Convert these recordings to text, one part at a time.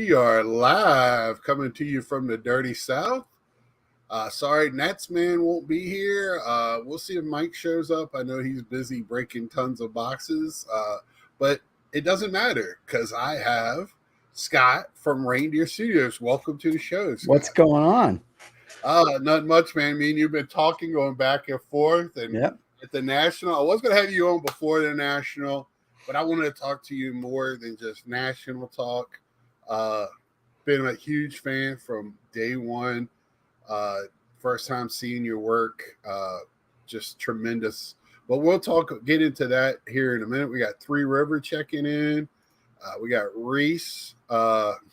we are live coming to you from the Dirty South. Sorry, Nats man won't be here. We'll see if Mike shows up. I know he's busy breaking tons of boxes, but it doesn't matter because I have Scott from Reindeer Studios. Welcome to the show, Scott. What's going on? Not much, man. Me and you've been talking, going back and forth, and at the National. I was going to have you on before the National, but I wanted to talk to you more than just National talk. Been a huge fan from day one. First time seeing your work, just tremendous. But we'll get into that here in a minute. We got Three River checking in. We got Reese. Got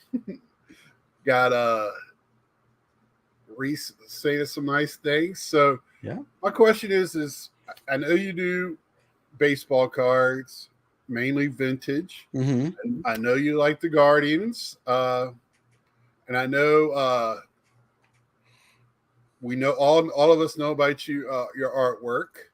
Reese saying some nice things. So my question is I know you do baseball cards, mainly vintage. Mm-hmm. I know you like the Guardians. And I know we know all of us know about you, your artwork.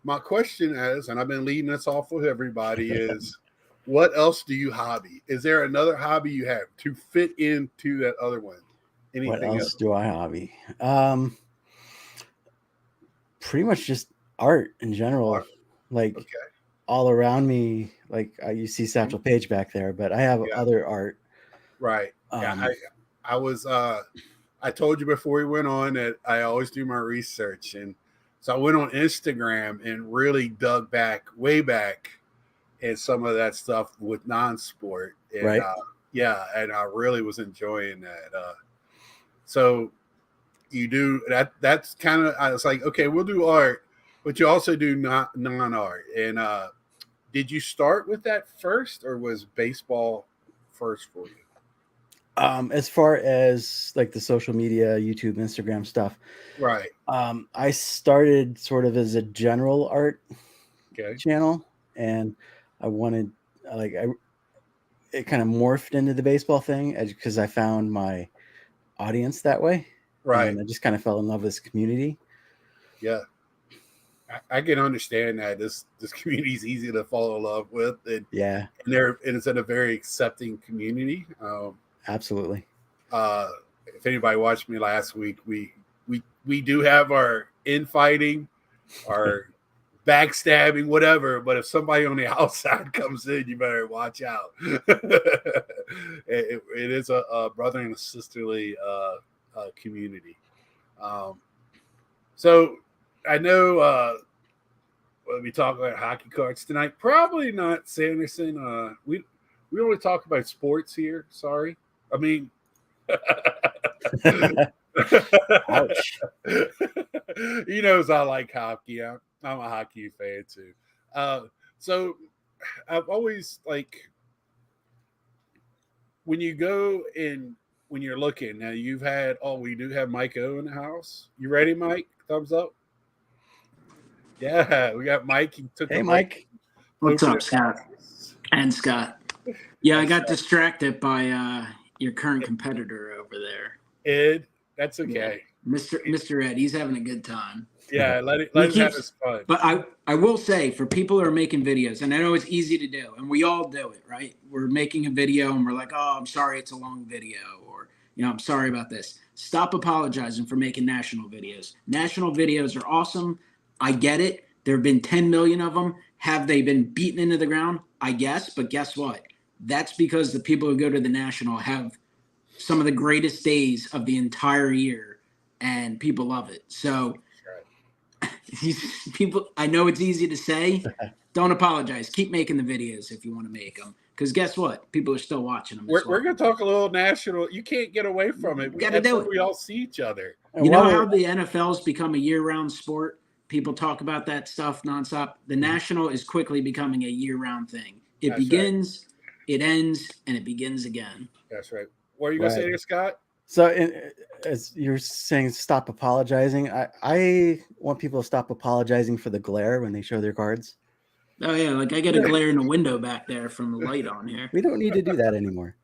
My question is, and I've been leading this off with everybody, is what else do you hobby? Is there another hobby you have to fit into that other one? Anything what else do I hobby? Pretty much just art in general. Like all around me, like you see Satchel Paige back there, but I have other art. Right. I was I told you before we went on that I always do my research, and so I went on Instagram and really dug way back in some of that stuff with non-sport. And, right. And I really was enjoying that. So you do that. That's kind of, I was like, okay, we'll do art, but you also do non-art. And did you start with that first, or was baseball first for you? As far as like the social media, YouTube, Instagram stuff, right? I started sort of as a general art channel, and I wanted it kind of morphed into the baseball thing because I found my audience that way, right? And I just kind of fell in love with this community. Yeah, I can understand that this community is easy to fall in love with, and it's in a very accepting community. Absolutely. If anybody watched me last week, we do have our infighting, our backstabbing, whatever. But if somebody on the outside comes in, you better watch out. it is a brother and a sisterly community. So I know we'll be talking about hockey cards tonight. Probably not Sanderson. We only talk about sports here. Sorry. I mean, ouch. He knows I like hockey. I'm a hockey fan too. So I've always when you go in, when you're looking now, we do have Mike O in the house. You ready, Mike? Thumbs up. Yeah, we got Mike. Hey, Mike. What's up, Scott? And Scott. Yeah, I got distracted by your current competitor over there. Ed, that's okay. Yeah. Mr. Ed, he's having a good time. Yeah, let him have his fun. But I will say, for people who are making videos, and I know it's easy to do, and we all do it, right? We're making a video and we're like, oh, I'm sorry it's a long video, or, I'm sorry about this. Stop apologizing for making national videos. National videos are awesome. I get it. There have been 10 million of them. Have they been beaten into the ground? I guess, but guess what? That's because the people who go to the National have some of the greatest days of the entire year, and people love it. So people, I know it's easy to say, don't apologize. Keep making the videos if you want to make them, because guess what? People are still watching them. We're going to talk a little National. You can't get away from it. We all see each other. You know how the NFL's become a year-round sport? People talk about that stuff nonstop. The National is quickly becoming a year-round thing. It begins, it ends, and it begins again. That's right. What are you going to say there, Scott? So as you're saying, stop apologizing. I want people to stop apologizing for the glare when they show their cards. Oh, yeah. Like I get a glare in the window back there from the light on here. We don't need to do that anymore.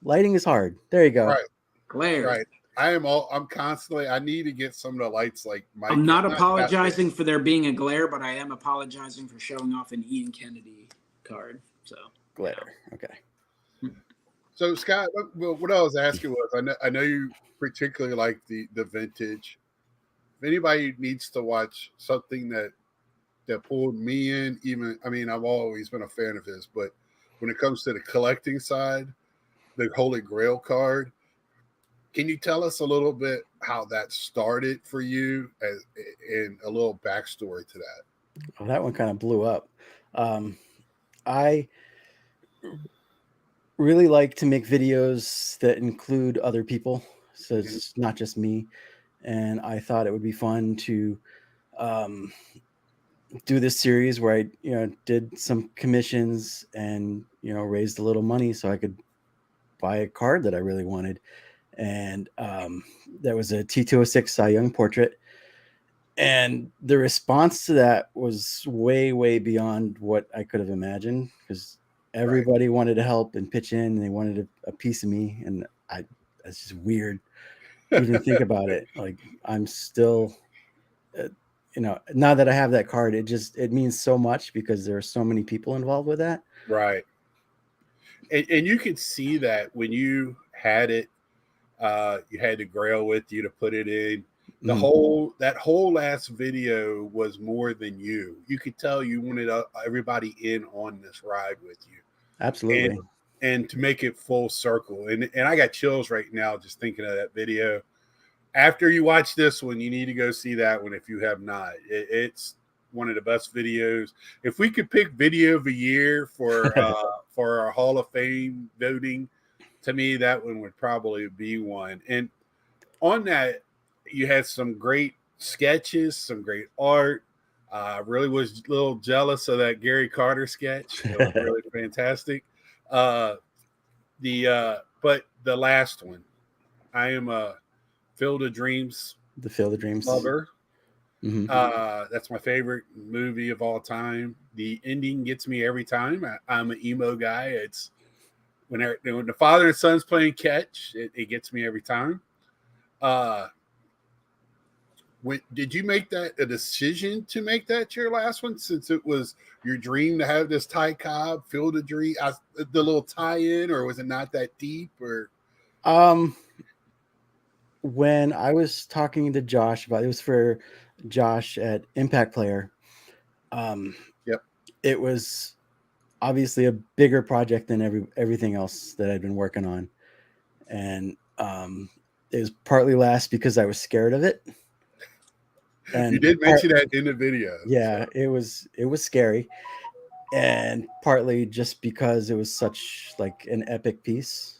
Lighting is hard. There you go. Right. Glare. Right. I'm constantly, I need to get some of the lights like Mike. I'm not apologizing for there being a glare, but I am apologizing for showing off an Ian Kennedy card. So glare. Okay. So Scott, what I was asking was, I know you particularly like the vintage. If anybody needs to watch something that pulled me in, even I mean, I've always been a fan of his, but when it comes to the collecting side, the Holy Grail card, can you tell us a little bit how that started for you, and a little backstory to that? Oh, that one kind of blew up. I really like to make videos that include other people, so it's not just me. And I thought it would be fun to um, do this series where I, did some commissions and raised a little money so I could buy a card that I really wanted. And that was a T206 Cy Young portrait. And the response to that was way, way beyond what I could have imagined, because everybody wanted to help and pitch in, and they wanted a piece of me. And that's just weird. Even think about it. Like, I'm still, now that I have that card, it means so much because there are so many people involved with that. Right. And you could see that when you had it, you had the Grail with you to put it in. That whole last video was more than you. You could tell you wanted everybody in on this ride with you. Absolutely. And to make it full circle. And I got chills right now just thinking of that video. After you watch this one, you need to go see that one if you have not. It's one of the best videos. If we could pick video of the year for our Hall of Fame voting, to me, that one would probably be one. And on that, you had some great sketches, some great art. Really was a little jealous of that Gary Carter sketch. It was really fantastic. But the last one, I am a Field of Dreams. The Field of Dreams lover. That's my favorite movie of all time. The ending gets me every time. I'm an emo guy. It's when the father and son's playing catch, it gets me every time. Did you make that a decision to make that your last one, since it was your dream to have this Ty Cobb Field of Dream, the little tie-in, or was it not that deep? Or when I was talking to Josh about it, was for Josh at Impact Player. Yep, it was obviously a bigger project than everything else that I'd been working on, and it was partly last because I was scared of it. And you did mention that in the video. Yeah, so. It was scary, and partly just because it was such like an epic piece.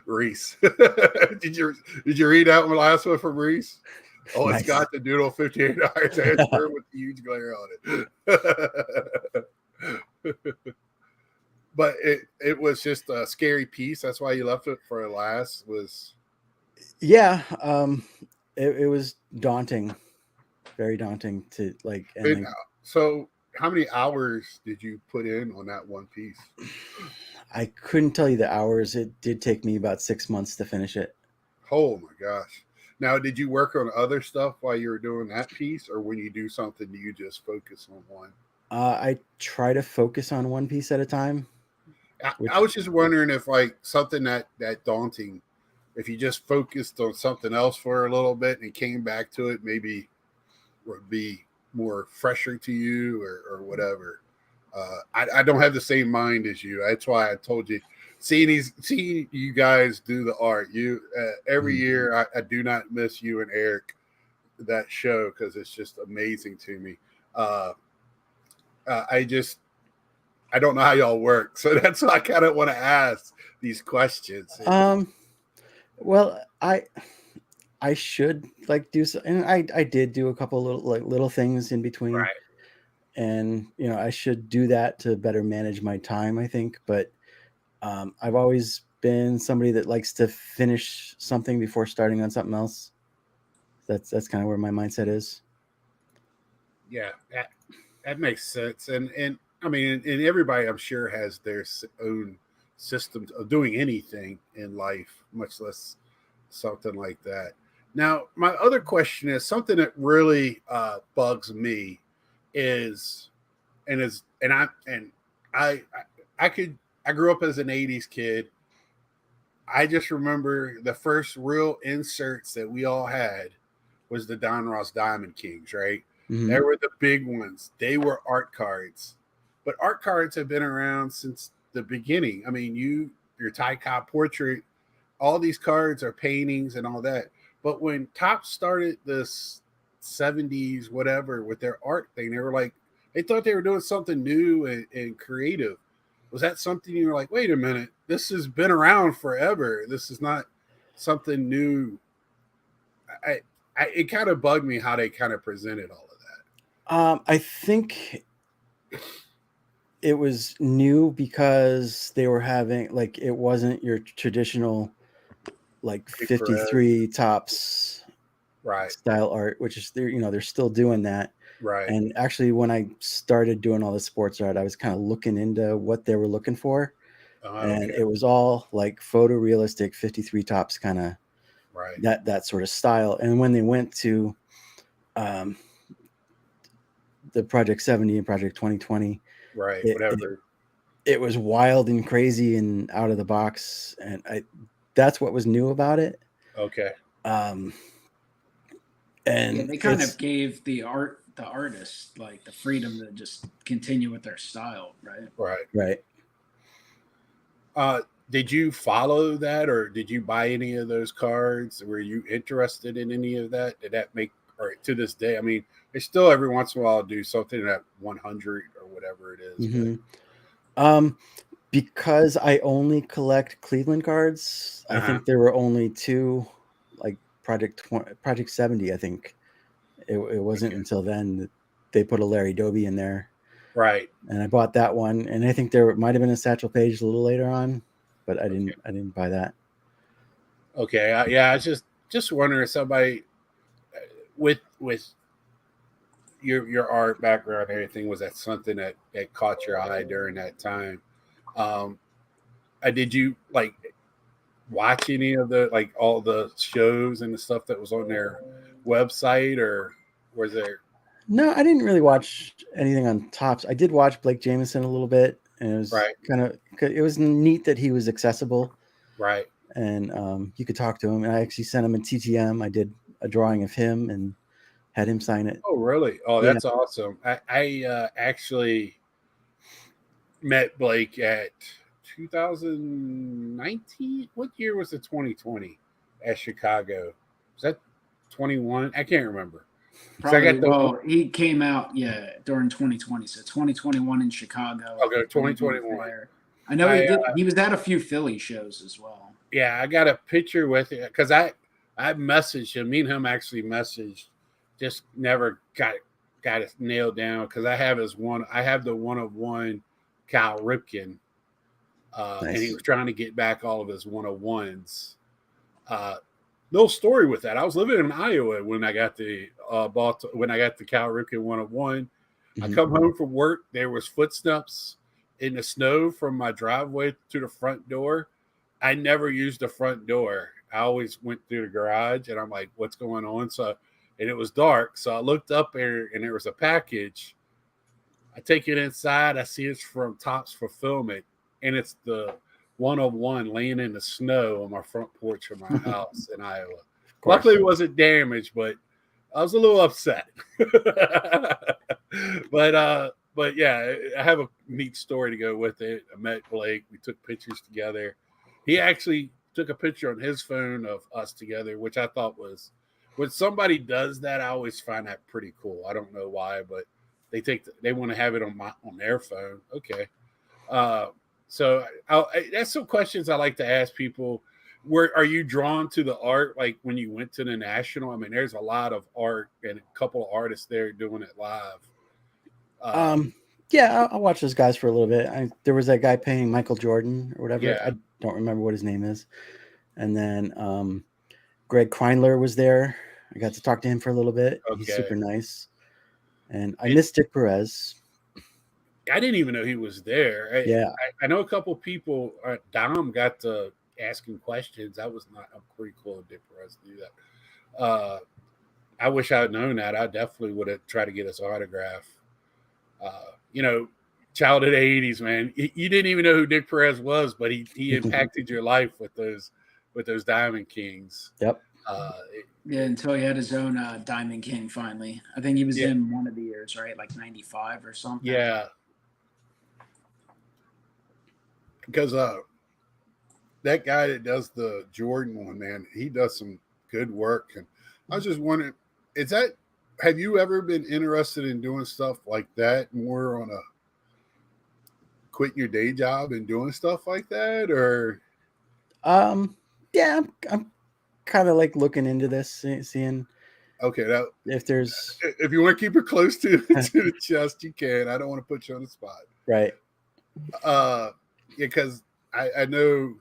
Reese, did you read that one last one from Reese? Oh, nice. It's got the doodle $58 answer with the huge glare on it. But it was just a scary piece. That's why you left it for last. Yeah, it was daunting, very daunting to like. So, how many hours did you put in on that one piece? I couldn't tell you the hours. It did take me about 6 months to finish it. Oh my gosh! Now, did you work on other stuff while you were doing that piece, or when you do something, do you just focus on one? I try to focus on one piece at a time. I was just wondering if, like, something that daunting, if you just focused on something else for a little bit and came back to it, maybe would be more fresher to you, or whatever. I don't have the same mind as you. That's why I told you, seeing you guys do the art, every year I do not miss you and Eric, that show, because it's just amazing to me. I don't know how y'all work, so that's why I kind of want to ask these questions. Well, I should like do so, and I did do a couple little things in between, right? And I should do that to better manage my time, I think. But I've always been somebody that likes to finish something before starting on something else. That's kind of where my mindset is. Yeah, that makes sense, and I mean, and everybody, I'm sure, has their own systems of doing anything in life, much less something like that. Now, my other question is something that really bugs me is, I could I grew up as an 80s kid. I just remember the first real inserts that we all had was the Don Ross Diamond Kings, right? Mm-hmm. They were the big ones. They were art cards. But art cards have been around since the beginning. I mean, your Ty Cobb portrait, all these cards are paintings and all that. But when Topps started this 70s, whatever, with their art thing, they thought they were doing something new and creative. Was that something you were like, wait a minute, this has been around forever. This is not something new. It kind of bugged me how they kind of presented all of that. I think it was new because they were having, like, it wasn't your traditional, like, 53 Topps style art, which is, they're still doing that. Right. And actually, when I started doing all the sports art, I was kind of looking into what they were looking for. And it was all like photorealistic 53 Topps kind of that sort of style. And when they went to the Project 70 and Project 2020, it was wild and crazy and out of the box. And that's what was new about it. Okay. And they kind of gave the artist like the freedom to just continue with their style, right? Right. Did you follow that, or did you buy any of those cards? Were you interested in any of that? Did that make, or to this day? I mean, they still every once in a while do something at 100 or whatever it is. Mm-hmm. Because I only collect Cleveland cards, I think there were only two, like Project 70. I think it wasn't until then that they put a Larry Doby in there. Right. And I bought that one, and I think there might have been a Satchel Paige a little later on, but I didn't buy that. Okay. I was just wondering, somebody with your art background and everything, was that something that caught your eye during that time? Did you like watch any of the, like, all the shows and the stuff that was on their website, or was there? No, I didn't really watch anything on Topps. I did watch Blake Jameson a little bit, and it was it was neat that he was accessible. Right. And you could talk to him. And I actually sent him a TTM. I did a drawing of him and had him sign it. Oh, really? Oh, that's awesome. I actually met Blake at 2019. What year was the 2020 at Chicago? Was that 21? I can't remember. Probably, he came out during 2020, so 2021 in Chicago. Okay, 2021. I know he was at a few Philly shows as well. Yeah, I got a picture with it because I messaged him. Me and him actually messaged, just never got it nailed down, because I have the 1/1 Cal Ripken, nice. And he was trying to get back all of his 1/1s. No story with that. I was living in Iowa when I got the Cal Ripken 1/1. Mm-hmm. I come home from work. There was footsteps in the snow from my driveway to the front door. I never used the front door. I always went through the garage, and I'm like, what's going on? And it was dark. So I looked up there, and there was a package. I take it inside. I see it's from Topps Fulfillment, and it's the 1/1 laying in the snow on my front porch of my house in Iowa. Luckily, it wasn't damaged, but I was a little upset. But yeah, I have a neat story to go with it. I met Blake. We took pictures together. He actually took a picture on his phone of us together, which I thought was, when somebody does that, I always find that pretty cool. I don't know why, but they want to have it on their phone. Okay. So that's some questions I like to ask people. Are you drawn to the art, like when you went to the National? I mean, there's a lot of art and a couple of artists there doing it live. Yeah, I'll watch those guys for a little bit. There was that guy painting Michael Jordan or whatever. Yeah. I don't remember what his name is. And then Greg Kreinler was there. I got to talk to him for a little bit. Okay. He's super nice. And I missed Dick Perez. I didn't even know he was there. I know a couple people. Dom got to asking questions. That was not pretty cool of Dick Perez to do that. I wish I had known that. I definitely would have tried to get his autograph. child of the 80s, man. You didn't even know who Dick Perez was, but he impacted your life with those Diamond Kings. Yep. Until he had his own Diamond King finally. I think he was in one of the years, right? Like 95 or something. Yeah. Because that guy that does the Jordan one, man, he does some good work. And I was just wondering, have you ever been interested in doing stuff like that, more on a quitting your day job and doing stuff like that? Or yeah, I'm kind of like looking into this, seeing okay, if you want to keep it close to the chest, you can. I don't want to put you on the spot, right? Because I know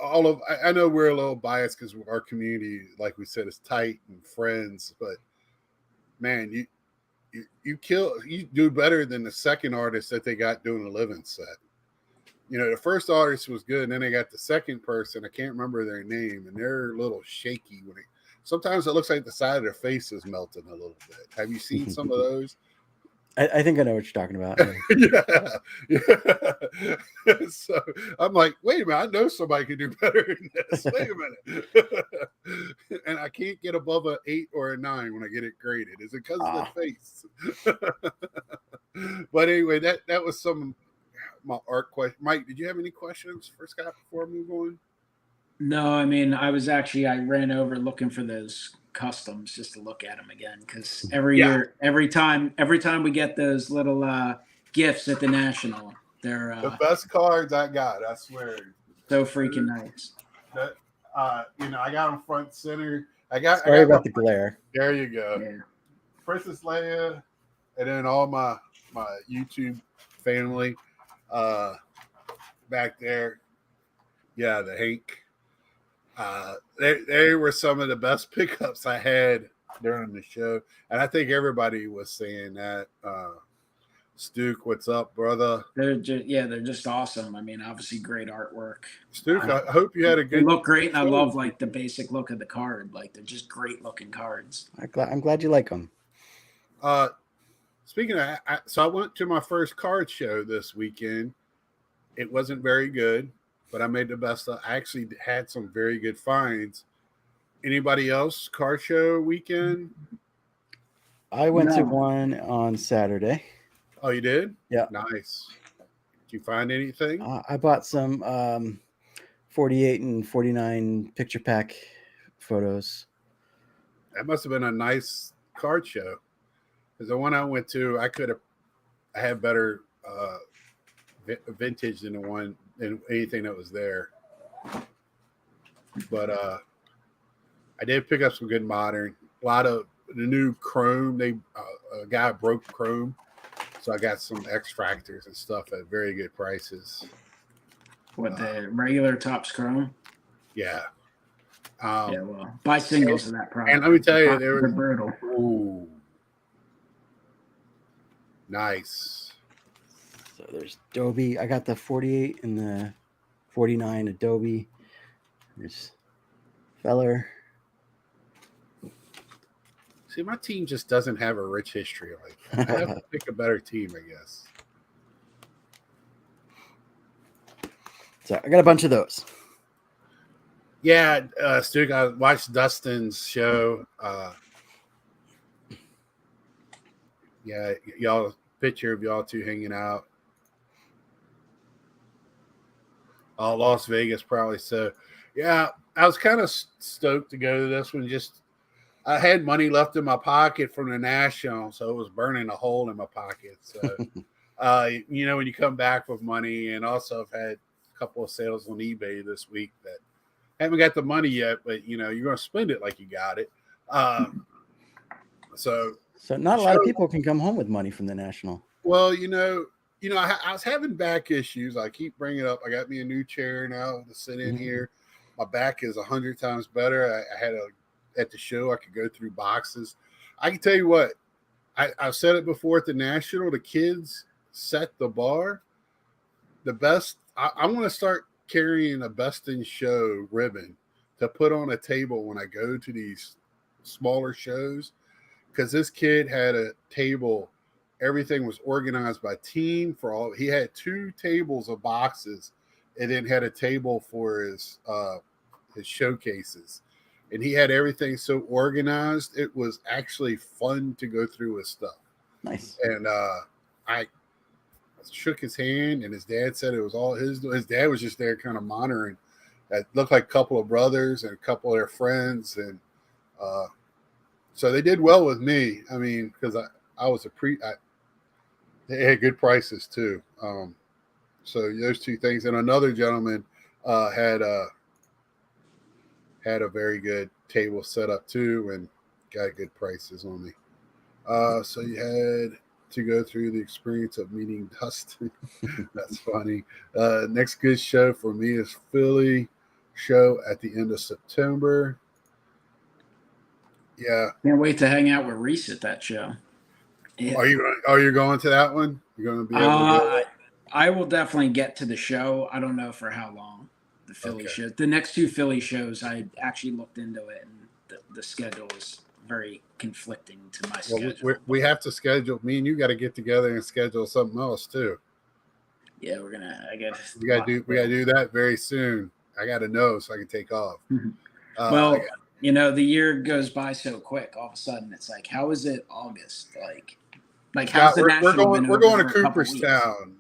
I know we're a little biased because our community, like we said, is tight and friends, but man, you do better than the second artist that they got doing a living set. The first artist was good, and then they got the second person. I can't remember their name, and they're a little shaky sometimes it looks like the side of their face is melting a little bit. Have you seen some of those? I think I know what you're talking about. Yeah. So I'm like, wait a minute, I know somebody could do better than this. Wait a minute. And I can't get above an 8 or a 9 when I get it graded. Is it because of the face? But anyway, that was some my art question. Mike, did you have any questions for Scott before I move on? No, I mean, I ran over looking for those customs just to look at them again, because every year, every time we get those little gifts at the National, they're the best cards I got, I swear. So freaking nice. That I got them front center. Sorry about the glare. There you go. Yeah. Princess Leia, and then all my YouTube family back there. Yeah, the Hank. They were some of the best pickups I had during the show, and I think everybody was saying that. Stuke, what's up, brother? They're just awesome. I mean, obviously great artwork. Stuke, I hope you had a good. They look great, and I love like the basic look of the card. Like they're just great looking cards. I'm glad you like them. Speaking of, so I went to my first card show this weekend. It wasn't very good, but I made the best of. I actually had some very good finds. Anybody else card show weekend? I went to one on Saturday. Oh, you did? Yeah. Nice. Did you find anything? I bought some 48 and 49 picture pack photos. That must have been a nice card show. Because the one I went to, I had better vintage than anything that was there. But I did pick up some good modern. A lot of the new chrome. A guy broke chrome. So I got some extractors and stuff at very good prices. What, the regular Topps Chrome? Yeah. Well, buy singles of that product. And let me tell you, they were brutal. Ooh. Nice. So there's Adobe. I got the 48 and the 49 Adobe. There's Feller. See, my team just doesn't have a rich history. Like, I have to pick a better team, I guess. So I got a bunch of those. Yeah, Stu, I watched Dustin's show. Yeah, y'all, picture of y'all two hanging out. Las Vegas, probably. So, yeah, I was kind of stoked to go to this one. I had money left in my pocket from the National, so it was burning a hole in my pocket. So, when you come back with money, and also I've had a couple of sales on eBay this week that haven't got the money yet, but you're going to spend it like you got it. So not a lot of people can come home with money from the National. Well, I was having back issues. I keep bringing it up. I got me a new chair now to sit in here. My back is 100 times better. I had at the show, I could go through boxes. I can tell you what, I've said it before at the National, the kids set the bar. The best, I want to start carrying a best in show ribbon to put on a table when I go to these smaller shows, because this kid had a table everything was organized by team for all. He had 2 tables of boxes, and then had a table for his showcases, and he had everything so organized. It was actually fun to go through his stuff. Nice. And I shook his hand, and his dad said it was all his. His dad was just there, kind of monitoring. That looked like a couple of brothers and a couple of their friends, and so they did well with me. I mean, because I was they had good prices too. So those 2 things, and another gentleman had a very good table set up too, and got good prices on me. So you had to go through the experience of meeting Dustin. That's funny. Next good show for me is Philly show at the end of September. Yeah. Can't wait to hang out with Reese at that show. Yeah. Are you going to that one? You're going to be able to go? I will definitely get to the show. I don't know for how long. The Philly show. The next 2 Philly shows, I actually looked into it, and the schedule is very conflicting to my schedule. We have to schedule. Me and you got to get together and schedule something else too. Yeah, we're gonna. We got to do that very soon. I got to know so I can take off. Well, the year goes by so quick. All of a sudden, it's like, how is it August? Like how's the national? We're going to Cooperstown.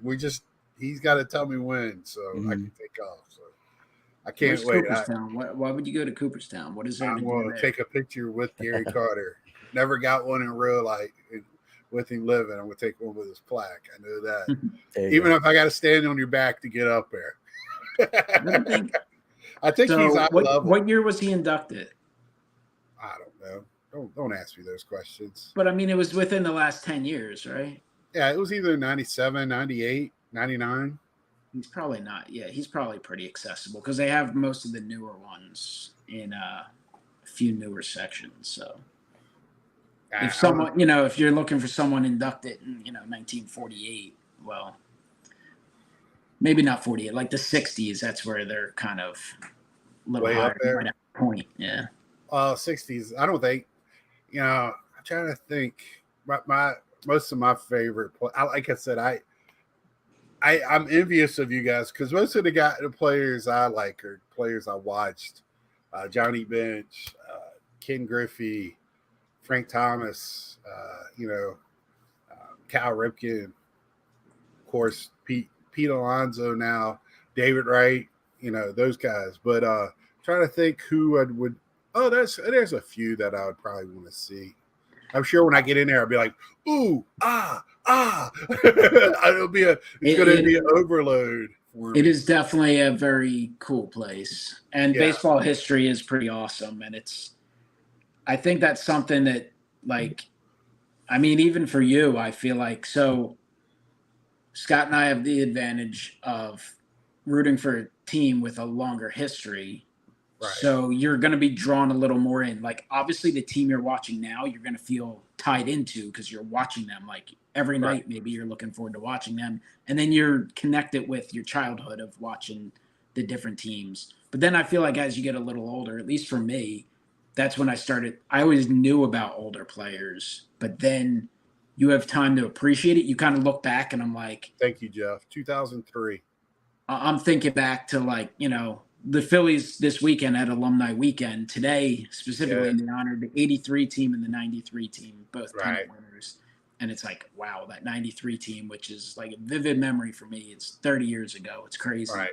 He's got to tell me when, so I can take off. So I can't wait. Cooperstown? Why would you go to Cooperstown? What is there? I'm going to take a picture with Gary Carter. Never got one in real life with him living. I'm going to take one with his plaque. I know that. Even if I got to stand on your back to get up there. I think so he's out of what year was he inducted? I don't know. Don't ask me those questions. But I mean, it was within the last 10 years, right? Yeah, it was either 97, 98, 99. He's probably not. Yeah, he's probably pretty accessible because they have most of the newer ones in a few newer sections. So if someone, if you're looking for someone inducted in, 1948, well, maybe not 48, like the 60s, that's where they're kind of a little higher right at that point. Yeah. 60s. I don't think, I'm trying to think. My most of my favorite, like I said, I'm envious of you guys because most of the players I like are players I watched. Johnny Bench, Ken Griffey, Frank Thomas, Cal Ripken, of course, Pete Alonso now, David Wright, those guys. But trying to think who I would. Oh, there's a few that I would probably want to see. I'm sure when I get in there, I'll be like, ooh, it's going to be an overload for me. It is definitely a very cool place. And baseball history is pretty awesome. And I think that's something that, even for you, I feel like, so Scott and I have the advantage of rooting for a team with a longer history. Right. So you're going to be drawn a little more in. Like, obviously, the team you're watching now, you're going to feel tied into because you're watching them. Like, every night, maybe you're looking forward to watching them. And then you're connected with your childhood of watching the different teams. But then I feel like as you get a little older, at least for me, that's when I always knew about older players. But then you have time to appreciate it. You kind of look back, and I'm like. Thank you, Jeff. 2003. I'm thinking back to, the Phillies this weekend had alumni weekend. Today, specifically, they honored the 83 team and the 93 team, both pennant winners. And it's like, wow, that 93 team, which is like a vivid memory for me. It's 30 years ago. It's crazy. Right.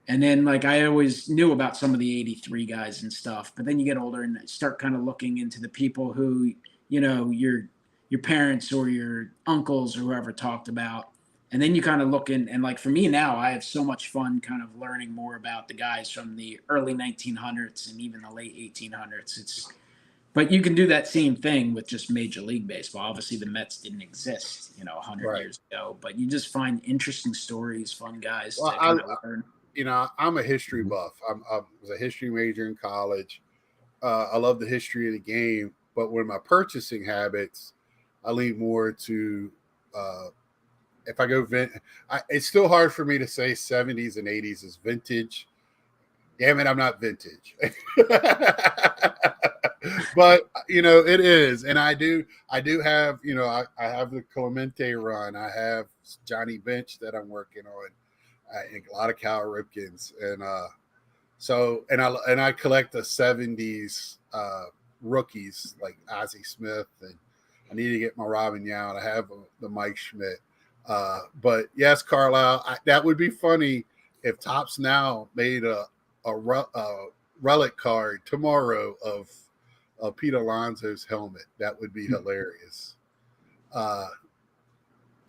And then, I always knew about some of the 83 guys and stuff. But then you get older and start kind of looking into the people who, your parents or your uncles or whoever talked about. And then you kind of look in, and for me now, I have so much fun kind of learning more about the guys from the early 1900s and even the late 1800s. But you can do that same thing with just Major League Baseball. Obviously, the Mets didn't exist, 100 years ago. But you just find interesting stories, fun guys to kind of learn. I'm a history buff. I was a history major in college. I love the history of the game. But with my purchasing habits, I lean more to if I go it's still hard for me to say 70s and 80s is vintage. Damn it, I'm not vintage. But it is, and I do have I have the Clemente run. I have Johnny Bench that I'm working on. A lot of Cal Ripkins, and I collect the '70s rookies like Ozzie Smith, and I need to get my Robin Yount. I have the Mike Schmidt. But yes, Carlisle, that would be funny if Topps now made a relic card tomorrow of Pete Alonso's helmet. That would be hilarious. That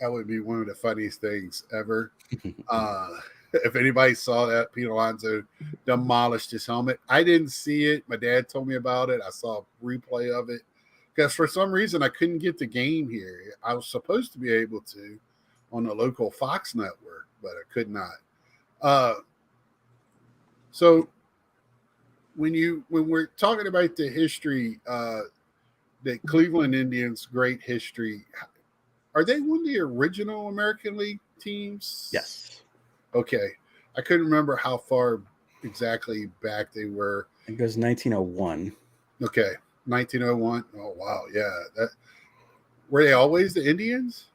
would be one of the funniest things ever. If anybody saw that, Pete Alonso demolished his helmet. I didn't see it. My dad told me about it. I saw a replay of it because for some reason I couldn't get the game here. I was supposed to be able to on the local Fox network, but I could not. So when we're talking about the history, the Cleveland Indians' great history, are they one of the original American League teams? Yes. Okay. I couldn't remember how far exactly back they were. It goes 1901. Okay. 1901. Oh, wow. Yeah. Were they always the Indians?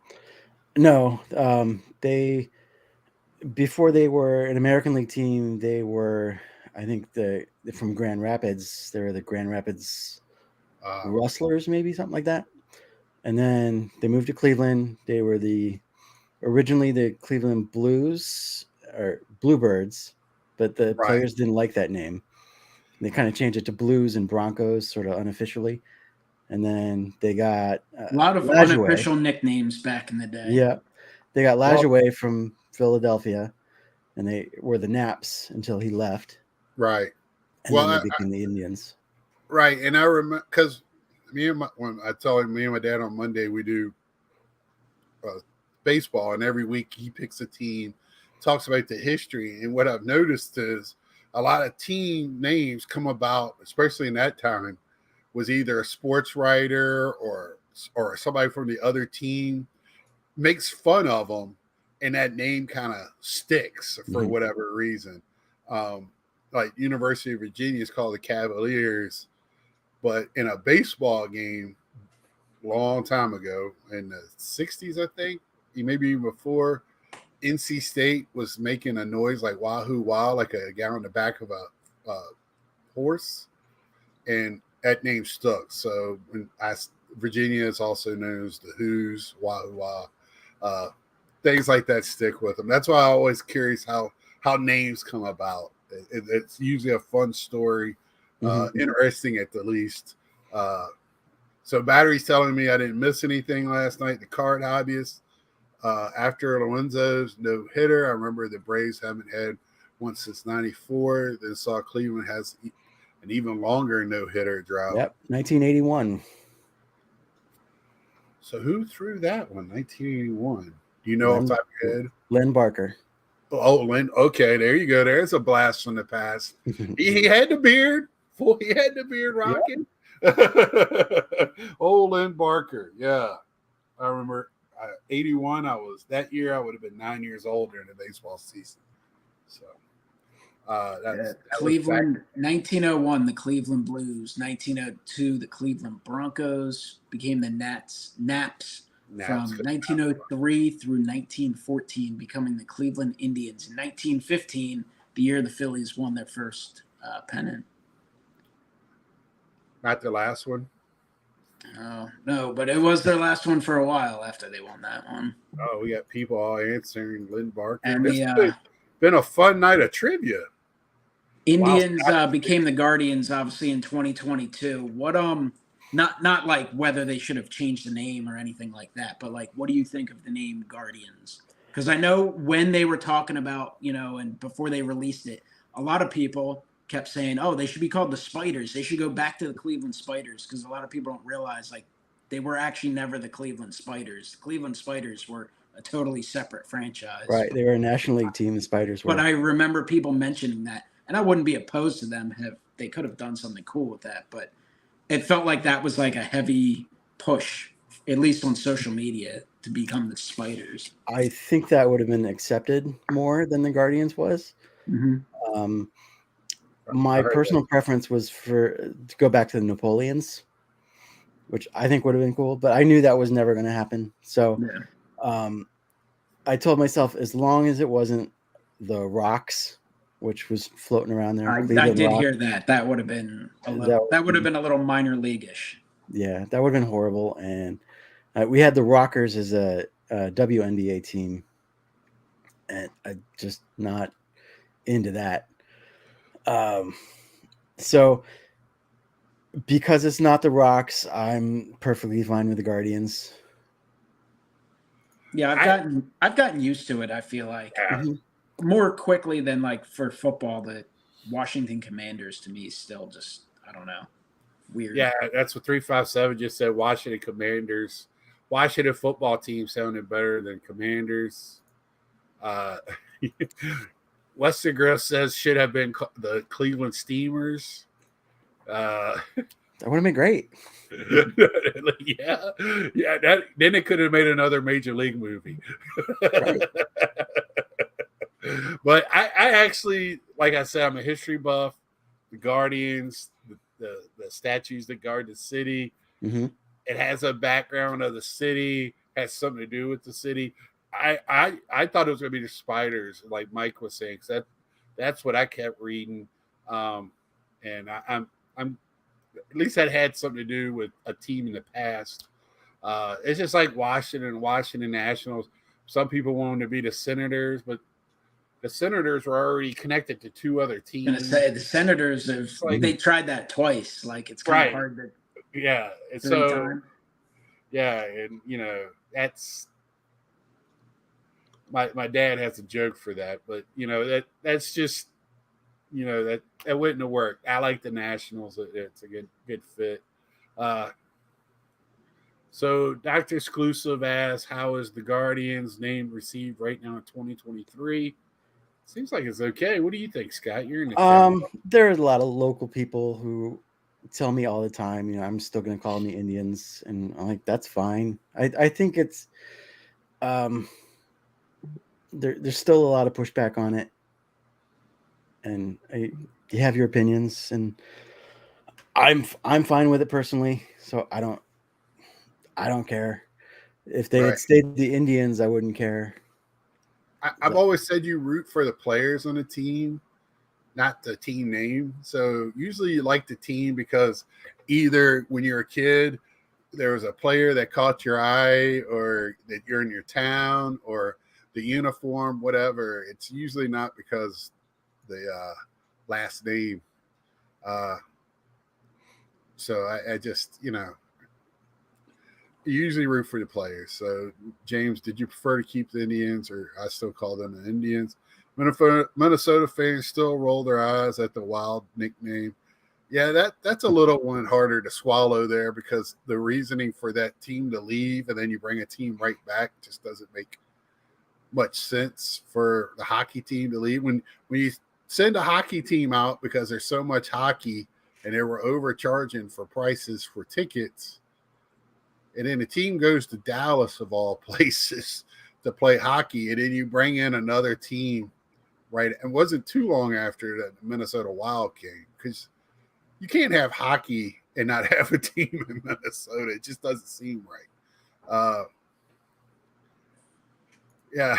No. Before they were an American League team, they were, I think, from Grand Rapids. They were the Grand Rapids Rustlers, maybe something like that. And then they moved to Cleveland. They were originally the Cleveland Blues or Bluebirds, but the players didn't like that name. They kind of changed it to Blues and Broncos, sort of unofficially. And then they got a lot of unofficial nicknames back in the day. Yeah. They got Lajoie from Philadelphia, and they were the Naps until he left. Right. And then they became the Indians. Right. And I remember because when I told me and my dad on Monday, we do baseball, and every week he picks a team, talks about the history. And what I've noticed is a lot of team names come about, especially in that time, was either a sports writer or somebody from the other team makes fun of them, and that name kind of sticks for whatever reason. Like University of Virginia is called the Cavaliers, but in a baseball game long time ago in the 60s, I think, maybe even before, NC State was making a noise like wahoo wah, like a guy on the back of a horse, and that name stuck. So Virginia is also known as the Who's, wahoo wah. Things like that stick with them. That's why I'm always curious how names come about. It's usually a fun story, interesting at the least. So Battery's telling me I didn't miss anything last night. The card hobbyist, after Lorenzo's no hitter, I remember the Braves haven't had one since '94. Then saw Cleveland has an even longer no hitter drought. Yep, 1981. So who threw that one? 1981. Do you know off the top of your head? Len Barker. Oh, Len. Okay, there you go. There's a blast from the past. he had the beard. He had the beard rocking. Yep. Oh, Len Barker. Yeah. I remember 81. That year I would have been 9 years old during the baseball season. So that Cleveland, 1901, the Cleveland Blues. 1902, the Cleveland Broncos became the Naps. From 1903 through 1914, becoming the Cleveland Indians. In 1915, the year the Phillies won their first pennant. Not the last one? Oh, no, but it was their last one for a while after they won that one. Oh, we got people all answering Lynn Barker. And it's been a fun night of trivia. Indians became the Guardians, obviously, in 2022. What not like whether they should have changed the name or anything like that, but like, what do you think of the name Guardians? Because I know when they were talking about, and before they released it, a lot of people kept saying, oh, they should be called the Spiders. They should go back to the Cleveland Spiders, because a lot of people don't realize, like, they were actually never the Cleveland Spiders. The Cleveland Spiders were a totally separate franchise. Right. They were a National League team, the Spiders were. But I remember people mentioning that, and I wouldn't be opposed to them if they could have done something cool with that, but it felt like that was like a heavy push, at least on social media, to become the Spiders. I think that would have been accepted more than the Guardians was. Mm-hmm. my personal preference was to go back to the Napoleons, which I think would have been cool, but I knew that was never going to happen. So I told myself, as long as it wasn't the Rocks, which was floating around there. I did hear that. That would have been a little minor league-ish. Yeah, that would have been horrible. And we had the Rockers as a WNBA team, and I'm just not into that. So because it's not the Rocks, I'm perfectly fine with the Guardians. Yeah, I've gotten used to it. I feel like more quickly than like for football. The Washington Commanders to me still just, I don't know, weird. Yeah, that's what 357 just said. Washington Commanders. Washington football team sounded better than Commanders. Western Griff says should have been the Cleveland Steamers. That would have been great. yeah. Then it could have made another major league movie. Right. But I actually, like I said, I'm a history buff. The Guardians, the statues that guard the city. Mm-hmm. It has a background of the city, has something to do with the city. I thought it was going to be the spiders, like Mike was saying, because that's what I kept reading. And I'm at least that had something to do with a team in the past. It's just like Washington Nationals. Some people want them to be the Senators, but the Senators were already connected to two other teams. I'm going to say the Senators they tried that twice. Like it's kind of hard to. Yeah. And so, yeah. And, that's my dad has a joke for that, but, that's just, that wouldn't have worked. I like the Nationals. It's a good fit. So Dr. Exclusive asks, how is the Guardians name received right now in 2023? Seems like it's okay. What do you think, Scott? You're in the there are a lot of local people who tell me all the time, I'm still going to call them the Indians, and I'm like, that's fine. I think it's there's still a lot of pushback on it, and you have your opinions, and I'm fine with it personally. So I don't care. If they had stayed the Indians, I wouldn't care. I've always said you root for the players on the team, not the team name. So usually you like the team because either when you're a kid, there was a player that caught your eye, or that you're in your town, or the uniform, whatever. It's usually not because the last name. So I just, usually root for the players. So, James, did you prefer to keep the Indians, or I still call them the Indians? Minnesota fans still roll their eyes at the Wild nickname. Yeah, that's a little one harder to swallow there, because the reasoning for that team to leave and then you bring a team right back just doesn't make much sense for the hockey team to leave. When you send a hockey team out because there's so much hockey and they were overcharging for prices for tickets, and then the team goes to Dallas, of all places, to play hockey, and then you bring in another team, right? And it wasn't too long after the Minnesota Wild came, because you can't have hockey and not have a team in Minnesota. It just doesn't seem right. Yeah,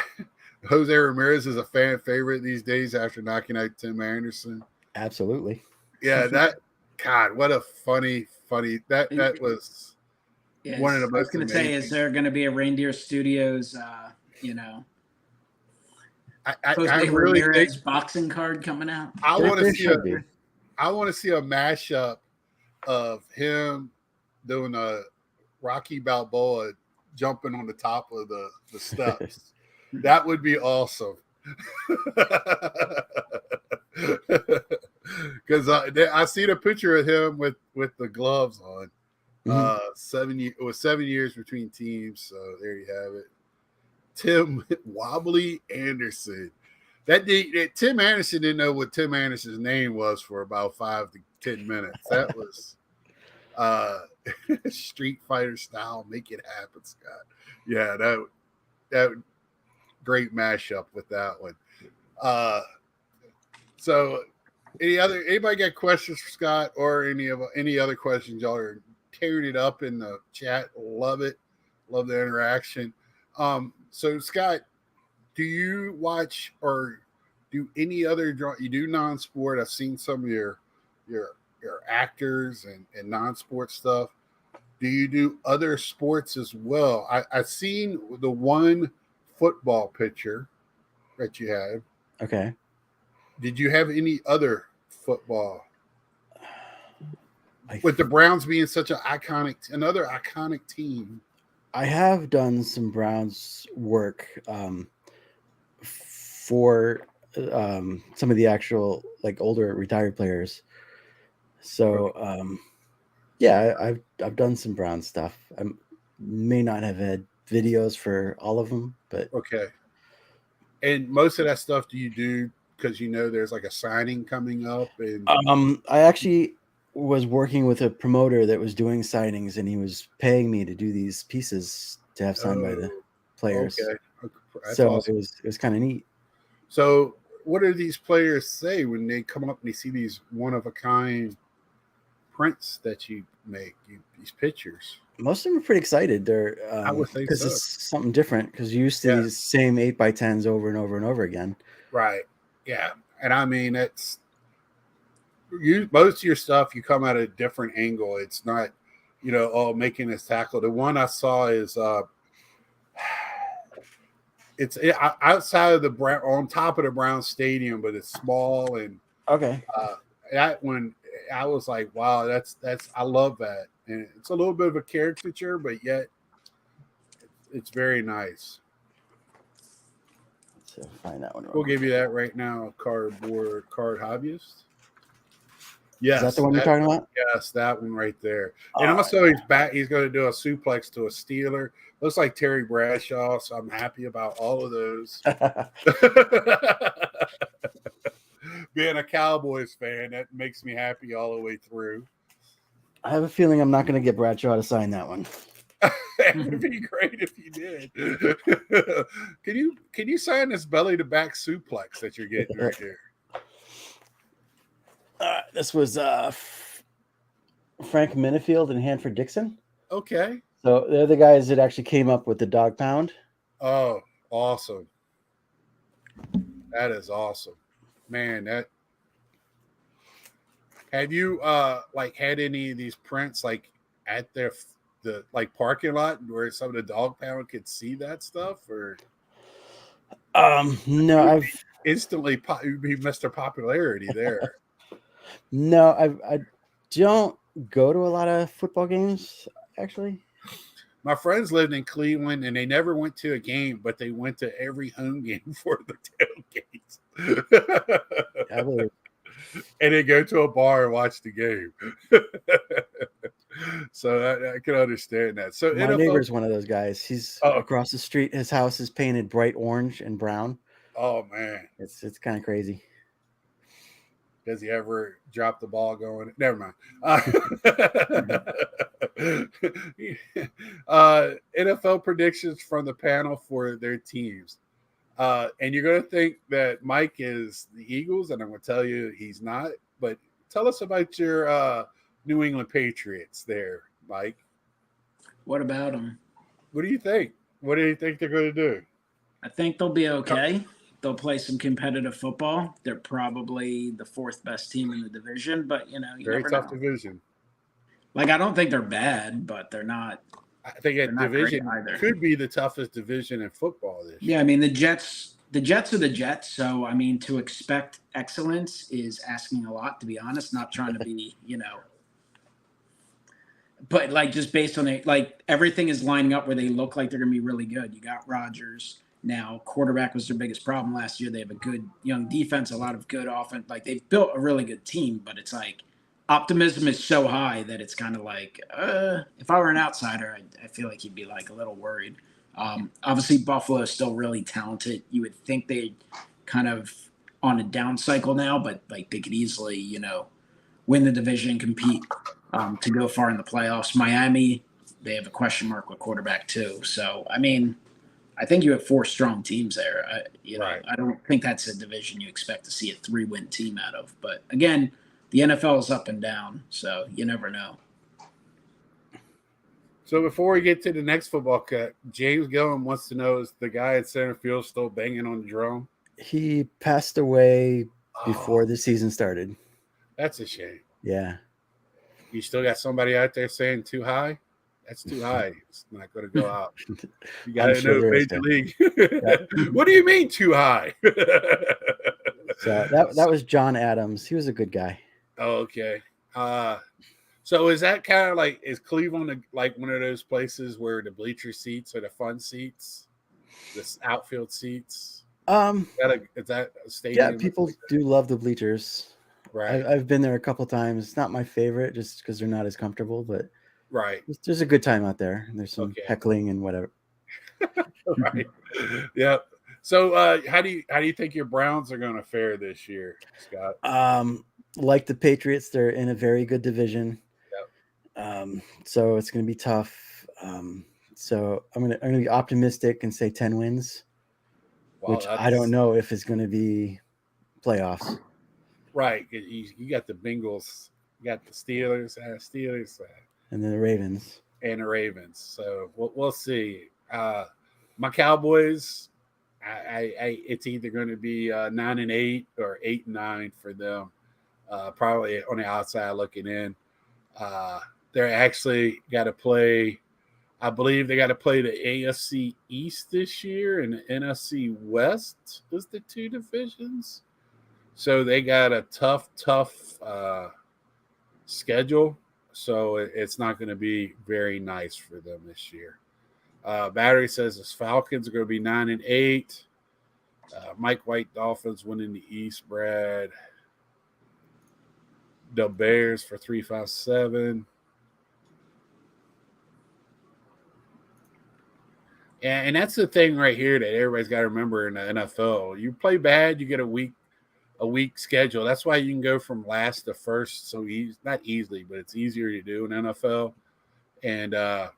Jose Ramirez is a fan favorite these days after knocking out Tim Anderson. Absolutely. Yeah, God, what a funny that was. Yes. One of the most. I was going to say, is there going to be a Reindeer Studios, I really think boxing card coming out? I want to see a mashup of him doing a Rocky Balboa jumping on the top of the steps. That would be awesome. Because I seen a picture of him with the gloves on. 7 years. It was 7 years between teams, so there you have it. Tim Wobbly Anderson. Tim Anderson didn't know what Tim Anderson's name was for about 5 to 10 minutes. That was Street Fighter style. Make it happen, Scott. Yeah, that great mashup with that one. So Anybody got questions for Scott or any other questions? Y'all are tearing it up in the chat. Love it. Love the interaction. So Scott, do you watch or do any other you do non-sport? I've seen some of your actors and non-sport stuff. Do you do other sports as well? I've seen the one football picture that you have. Okay. Did you have any other football? With the Browns being such another iconic team. I have done some Browns work for some of the actual like older retired players. So yeah, I've done some Browns stuff. I may not have had videos for all of them, but okay. And most of that stuff do you do because there's like a signing coming up? And I actually was working with a promoter that was doing signings, and he was paying me to do these pieces to have signed by the players. Okay. So awesome. It was kind of neat. So what do these players say when they come up and they see these one-of-a-kind prints that you make, these pictures? Most of them are pretty excited. They're I would think because it's something different, because you're used to these same 8x10s over and over and over again. Right. Yeah. And I mean, it's most of your stuff, you come at a different angle. It's not, making this tackle. The one I saw is it's outside of the Brown, on top of the Brown Stadium, but it's small. And okay, that one, I was like, wow, that's I love that. And it's a little bit of a caricature, but yet it's very nice. Let's find that one. We'll give you that right now. Card hobbyist. Yes, is that the one you're talking about? Yes, that one right there. And also, he's back. He's going to do a suplex to a Steeler. Looks like Terry Bradshaw. So I'm happy about all of those. Being a Cowboys fan, that makes me happy all the way through. I have a feeling I'm not going to get Bradshaw to sign that one. It would be great if you did. Can you sign this belly to back suplex that you're getting right here? This was Frank Minifield and Hanford Dixon. Okay. So they're the guys that actually came up with the dog pound. Oh, awesome. That is awesome. Man, have you had any of these prints like at the parking lot where some of the dog pound could see that stuff? Or no, I've instantly be Mr. Popularity there. No, I don't go to a lot of football games, actually. My friends lived in Cleveland, and they never went to a game, but they went to every home game for the tailgates. I believe. And they go to a bar and watch the game. So I can understand that. So my neighbor's one of those guys. He's across the street. His house is painted bright orange and brown. Oh, man. It's kind of crazy. Does he ever drop the ball going? Never mind. NFL predictions from the panel for their teams. And you're going to think that Mike is the Eagles, and I'm going to tell you he's not. But tell us about your New England Patriots there, Mike. What about them? What do you think? What do you think they're going to do? I think they'll be okay. They'll play some competitive football. They're probably the fourth best team in the division, but you very tough division. Like, I don't think they're bad, but they're not. I think that division could be the toughest division in football this year. Yeah, I mean the Jets are the Jets, so I mean to expect excellence is asking a lot, to be honest. Not trying to be, but like just based on it, like everything is lining up where they look like they're going to be really good. You got Rodgers. Now, quarterback was their biggest problem last year. They have a good young defense, a lot of good offense. Like, they've built a really good team, but it's like optimism is so high that it's kind of like, if I were an outsider, I feel like you'd be like a little worried. Obviously, Buffalo is still really talented. You would think they'd kind of on a down cycle now, but like they could easily, win the division, compete to go far in the playoffs. Miami, they have a question mark with quarterback too. So, I mean, I think you have 4 strong teams there. Right. I don't think that's a division you expect to see a 3-win team out of. But again, the NFL is up and down, so you never know. So before we get to the next football cut, James Gillum wants to know, is the guy at center field still banging on the drum? He passed away before the season started. That's a shame. Yeah. You still got somebody out there saying too high? That's too high. It's not going to go out. You got to know Major League. What do you mean too high? So that was John Adams. He was a good guy. Oh, okay. So is that kind of like, is Cleveland like one of those places where the bleacher seats are the fun seats, the outfield seats? Is that a stadium? Yeah, people do love the bleachers. Right. I've been there a couple times. It's not my favorite just because they're not as comfortable, but right. There's a good time out there. There's some heckling and whatever. Right. Yeah. So how do you think your Browns are going to fare this year, Scott? Like the Patriots, they're in a very good division. So it's going to be tough. So I'm going to be optimistic and say 10 wins, which I don't know if it's going to be playoffs. Right. You got the Bengals, you got the Steelers, and then the Ravens. So we'll see. My Cowboys, it's either going to be 9-8 or 8-9 for them. Probably on the outside looking in. They're actually got to play. I believe they got to play the AFC East this year, and the NFC West is the 2 divisions. So they got a tough schedule. So it's not going to be very nice for them this year. Battery says the Falcons are going to be 9-8. Mike White Dolphins winning the East, Brad. The Bears for 357. And that's the thing right here that everybody's got to remember in the NFL. You play bad, you get a weak schedule. That's why you can go from last to first so not easily, but it's easier to do in NFL. And I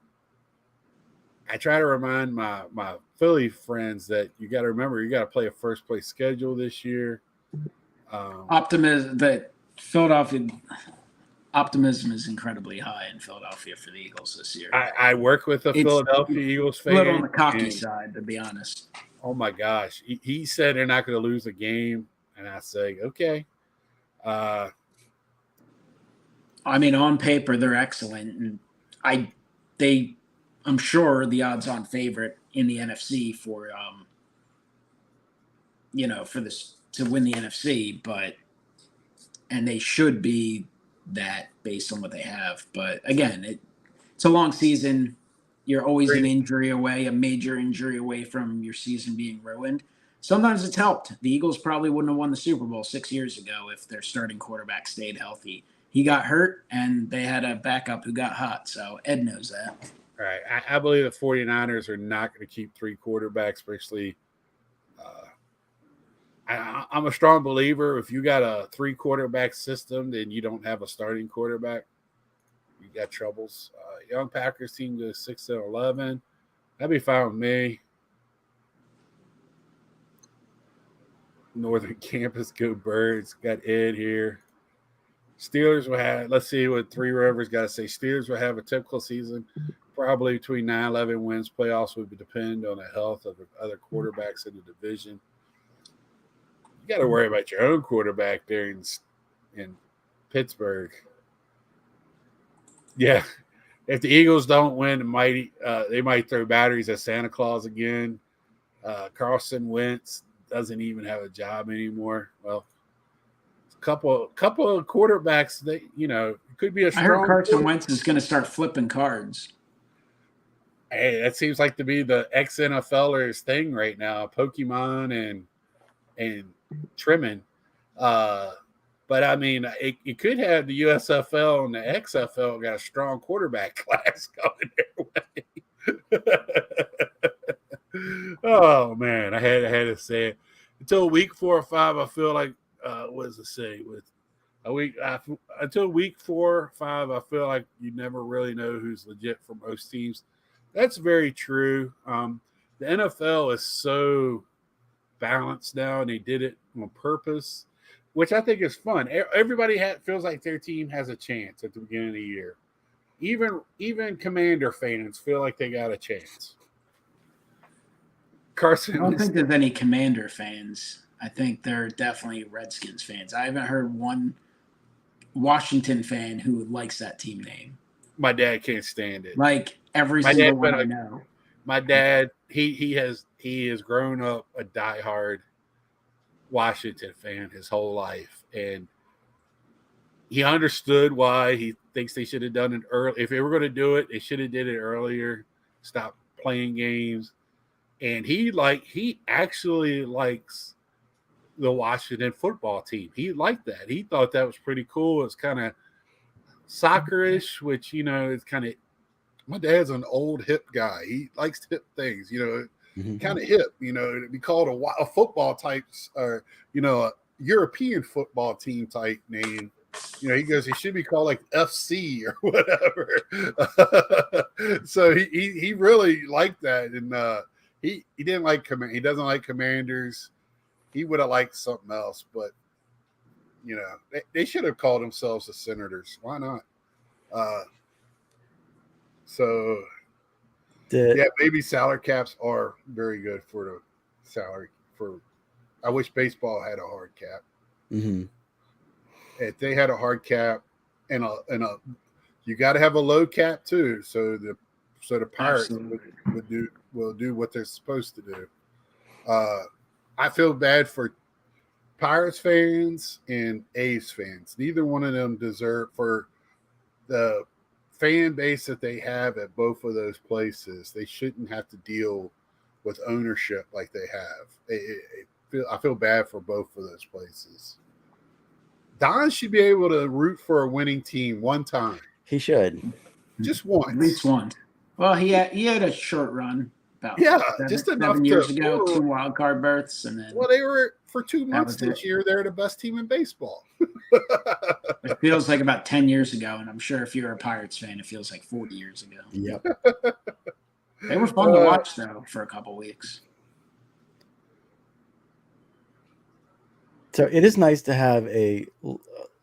try to remind my Philly friends that you got to remember you got to play a first place schedule this year. Optimism is incredibly high in Philadelphia for the Eagles this year. I work with a Philadelphia Eagles fan. A little on the cocky side, to be honest. Oh my gosh, he said they're not going to lose a game, and I say okay. I mean, on paper they're excellent, and I'm sure the odds-on favorite in the NFC for for this to win the NFC, and they should be that based on what they have. But again, it's a long season. You're always an injury away, a major injury away from your season being ruined. Sometimes it's helped. The Eagles probably wouldn't have won the Super Bowl 6 years ago if their starting quarterback stayed healthy. He got hurt, and they had a backup who got hot. So Ed knows that. All right. I believe the 49ers are not going to keep 3 quarterbacks, especially I'm a strong believer if you got a 3 quarterback system, then you don't have a starting quarterback. You got troubles. Young Packers team goes 6-11. That'd be fine with me. Northern Campus, go Birds. Got Ed here. Steelers will have, let's see what Three Rivers got to say. Steelers will have a typical season, probably between 9-11 wins. Playoffs would depend on the health of the other quarterbacks in the division. You got to worry about your own quarterback there in Pittsburgh. Yeah. If the Eagles don't win, they might throw batteries at Santa Claus again. Carson Wentz doesn't even have a job anymore. Well, a couple of quarterbacks that it could be a strong. I heard Carson Wentz is going to start flipping cards. Hey, that seems like to be the ex-NFLers thing right now. Pokemon and trimming. But I mean, it could have the USFL and the XFL got a strong quarterback class coming their way. Oh man, I had to say it. Until week 4 or 5, I feel like what does it say? Until week 4 or 5, I feel like you never really know who's legit for most teams. That's very true. the NFL is so balanced now, and they did it on purpose, which I think is fun. Everybody feels like their team has a chance at the beginning of the year. Even Commander fans feel like they got a chance. Carson, I don't think there's any Commander fans. I think they're definitely Redskins fans. I haven't heard one Washington fan who likes that team name. My dad can't stand it. Like every single one I know. My dad, he has grown up a diehard Washington fan his whole life, and he understood why. He thinks they should have done it early. If they were going to do it, they should have did it earlier. Stop playing games. And he actually likes the Washington football team. He liked that. He thought that was pretty cool. It's kind of soccerish, which, is kind of, my dad's an old hip guy. He likes hip things, kind of hip, to be called a football type, or, a European football team type name. He goes, he should be called like FC or whatever. So he really liked that. And he didn't like he doesn't like Commanders. He would have liked something else, but they should have called themselves the Senators. Why not? Maybe salary caps are very good for the salary. I wish baseball had a hard cap. Mm-hmm. If they had a hard cap and you got to have a low cap too, so the Pirates will do what they're supposed to do. I feel bad for Pirates fans and A's fans. Neither one of them deserve, for the fan base that they have at both of those places, they shouldn't have to deal with ownership like they have. I feel bad for both of those places. Don should be able to root for a winning team one time. He should. Just once. At least once. Well, he had a short run. Just enough 7 years ago, 2 wild card berths, and then. Well, they were for 2 months this year. They're the best team in baseball. It feels like about 10 years ago, and I'm sure if you're a Pirates fan, it feels like 40 years ago. Yep. They were fun to watch though for a couple weeks. So it is nice to have a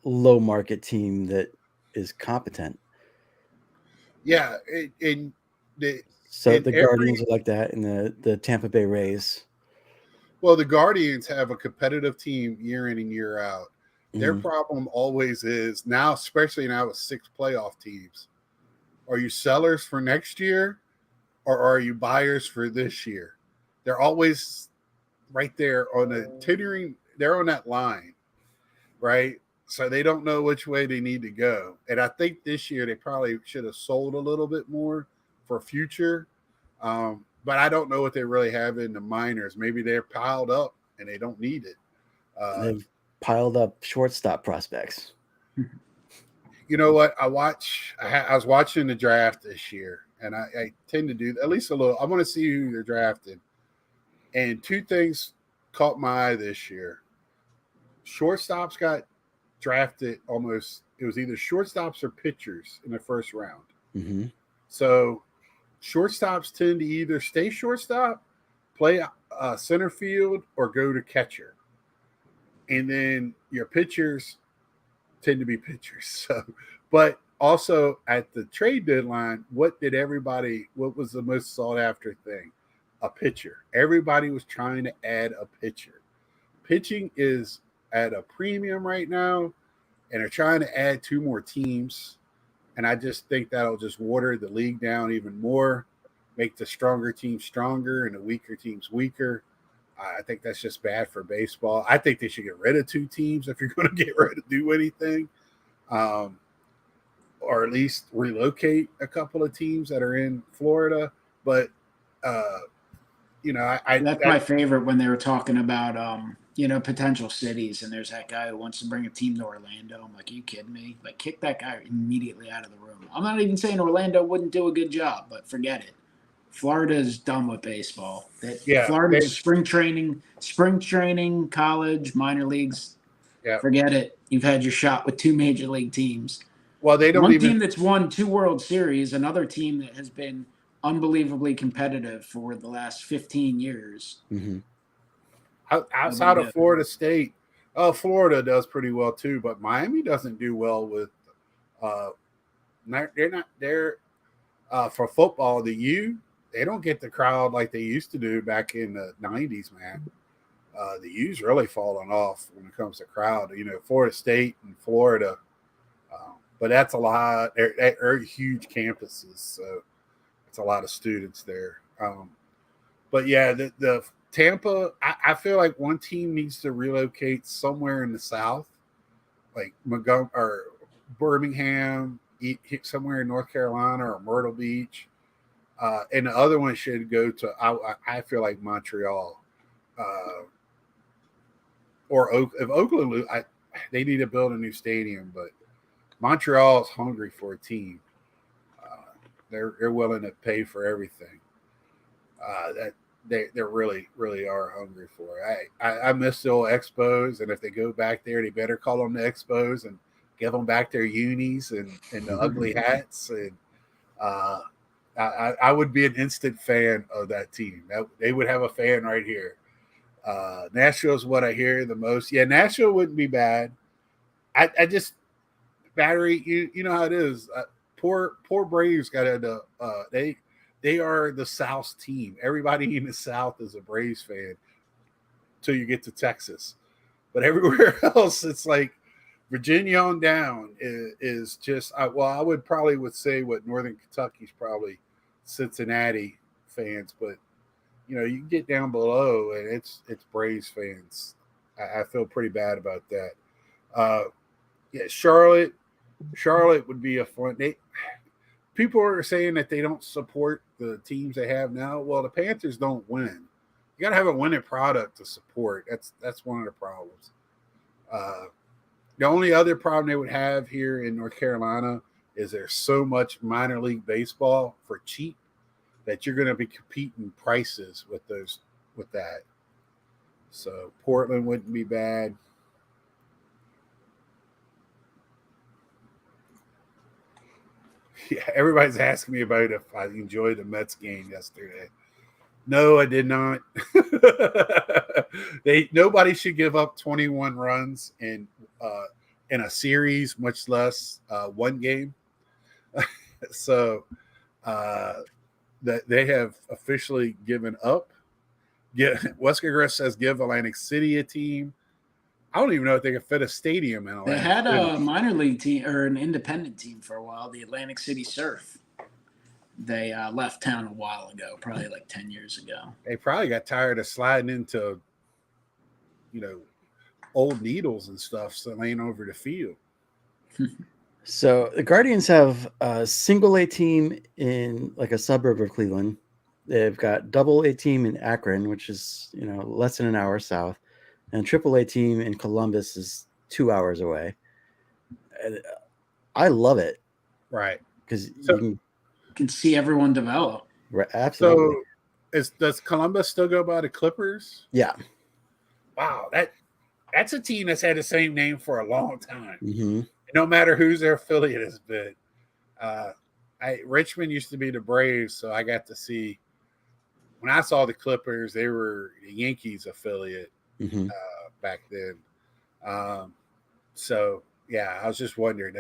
low market team that is competent. Yeah, the Guardians are like that, and the Tampa Bay Rays. Well, the Guardians have a competitive team year in and year out. Their problem always is now, especially now with 6 playoff teams. Are you sellers for next year, or are you buyers for this year? They're always right there on the teetering. They're on that line, right? So they don't know which way they need to go. And I think this year they probably should have sold a little bit more for future. But I don't know what they really have in the minors. Maybe they're piled up and they don't need it. They've piled up shortstop prospects. You know what? I was watching the draft this year, and I tend to do at least a little. I want to see who they're drafting. And 2 things caught my eye this year. Shortstops got drafted almost. It was either shortstops or pitchers in the first round. Mm-hmm. So shortstops tend to either stay shortstop, play center field, or go to catcher. And then your pitchers tend to be pitchers. So, but also at the trade deadline, what was the most sought after thing? A pitcher. Everybody was trying to add a pitcher. Pitching is at a premium right now, and they're trying to add 2 more teams. And I just think that'll just water the league down even more, make the stronger teams stronger and the weaker teams weaker. I think that's just bad for baseball. I think they should get rid of 2 teams if you're going to do anything, or at least relocate a couple of teams that are in Florida. But that's my favorite when they were talking about potential cities, and there's that guy who wants to bring a team to Orlando. I'm like, are you kidding me? Like, kick that guy immediately out of the room. I'm not even saying Orlando wouldn't do a good job, but forget it. Florida is done with baseball. Florida's spring training, college, minor leagues. Yeah. Forget it. You've had your shot with 2 major league teams. Well, they don't One team that's won 2 World Series, another team that has been unbelievably competitive for the last 15 years. Mm-hmm. Outside of Florida State, Florida does pretty well too, but Miami doesn't do well with. They're for football. They don't get the crowd like they used to do back in the 90s, man. The U's really fallen off when it comes to crowd. Florida State and Florida, but that's a lot. They're huge campuses, so it's a lot of students there. But yeah, the Tampa, I feel like one team needs to relocate somewhere in the South, like Montgomery or Birmingham, somewhere in North Carolina or Myrtle Beach. And the other one should go to, I feel like Montreal. Or if Oakland, they need to build a new stadium, but Montreal is hungry for a team. They're willing to pay for everything. That they really, really are hungry for. I miss the old Expos, and if they go back there, they better call them the Expos and give them back their unis and the ugly hats. And I would be an instant fan of that team. They would have a fan right here. Nashville's what I hear the most. Yeah, Nashville wouldn't be bad. I just Battery. You know how it is. Poor Braves got into. They are the South's team. Everybody in the South is a Braves fan until you get to Texas. But everywhere else, it's like Virginia on down is just. I would say what Northern Kentucky's probably Cincinnati fans, but you can get down below and it's Braves fans. I feel pretty bad about that. Yeah, Charlotte would be a fun. People are saying that they don't support the teams they have now. Well, the Panthers don't win. You got to have a winning product to support. That's one of the problems. The only other problem they would have here in North Carolina is there's so much minor league baseball for cheap that you're going to be competing prices with that. So Portland wouldn't be bad. Yeah, everybody's asking me about if I enjoyed the Mets game yesterday. No, I did not. Nobody should give up 21 runs in a series, much less one game. So that they have officially given up. Yeah, Wesker Griff says give Atlantic City a team. I don't even know if they can fit a stadium in Atlantic They had City. a minor league team or an independent team for a while, the Atlantic City Surf. They left town a while ago, probably like 10 years ago. They probably got tired of sliding into, old needles and stuff, so laying over the field. So the Guardians have a single A team in like a suburb of Cleveland. They've got double A team in Akron, which is, less than an hour south. And a triple A team in Columbus is 2 hours away. And I love it. Right. Because you can see everyone develop. Right, absolutely. So does Columbus still go by the Clippers? Yeah. Wow. That's a team that's had the same name for a long time. Mm-hmm. No matter who's their affiliate has been. Richmond used to be the Braves, so I got to see when I saw the Clippers, they were the Yankees affiliate back then. So yeah, I was just wondering.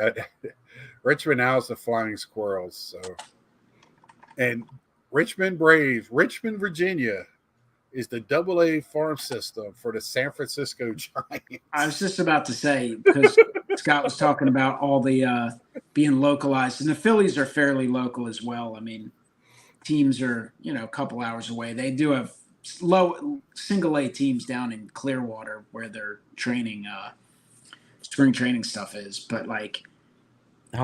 Richmond now is the Flying Squirrels. So, and Richmond Braves, Richmond, Virginia, is the AA farm system for the San Francisco Giants. I was just about to say, because Scott was talking about all the being localized, and the Phillies are fairly local as well. I mean, teams are, a couple hours away. They do have low single A teams down in Clearwater where their training, spring training stuff is. But like,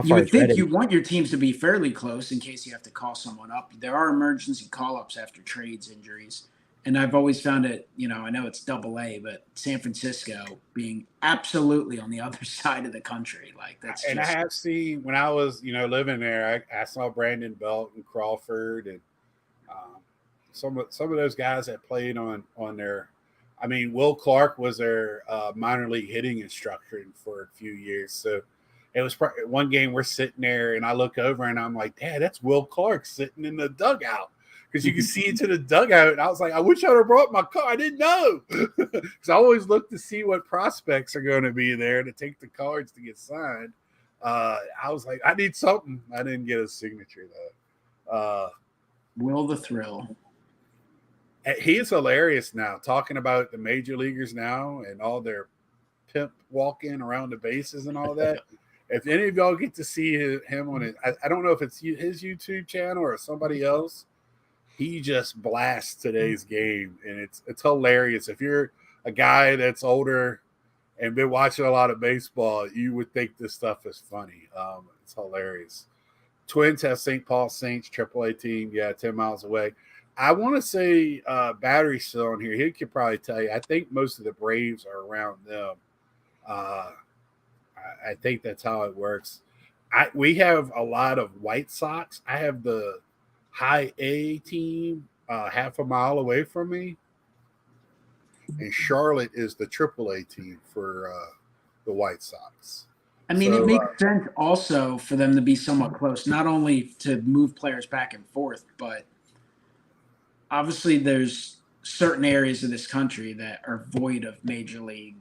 you would think you want your teams to be fairly close in case you have to call someone up. There are emergency call-ups after trades, injuries. And I've always found it, I know it's AA, but San Francisco being absolutely on the other side of the country. Like that's and I have seen when I was, living there, I saw Brandon Belt and Crawford and some of those guys that played on their. I mean, Will Clark was their minor league hitting instructor for a few years. So It was one game we're sitting there, and I look over and I'm like, Dad, that's Will Clark sitting in the dugout. Because you can see into the dugout. And I was like, I wish I would have brought my car. I didn't know. Because I always look to see what prospects are going to be there to take the cards to get signed. I was like, I need something. I didn't get a signature, though. Will the Thrill. He is hilarious now, talking about the major leaguers now and all their pimp walking around the bases and all that. If any of y'all get to see him on it, I don't know if it's his YouTube channel or somebody else. He just blasts today's game, and it's hilarious. If you're a guy that's older and been watching a lot of baseball, you would think this stuff is funny. It's hilarious. Twins have St. Paul Saints, AAA team, 10 miles away. I want to say Battery's still on here. He could probably tell you. I think most of the Braves are around them. I think that's how it works. We have a lot of White Sox. I have the high A team half a mile away from me, and Charlotte is the AAA team for the White Sox. I mean, it makes sense also for them to be somewhat close, not only to move players back and forth, but obviously there's certain areas of this country that are void of major league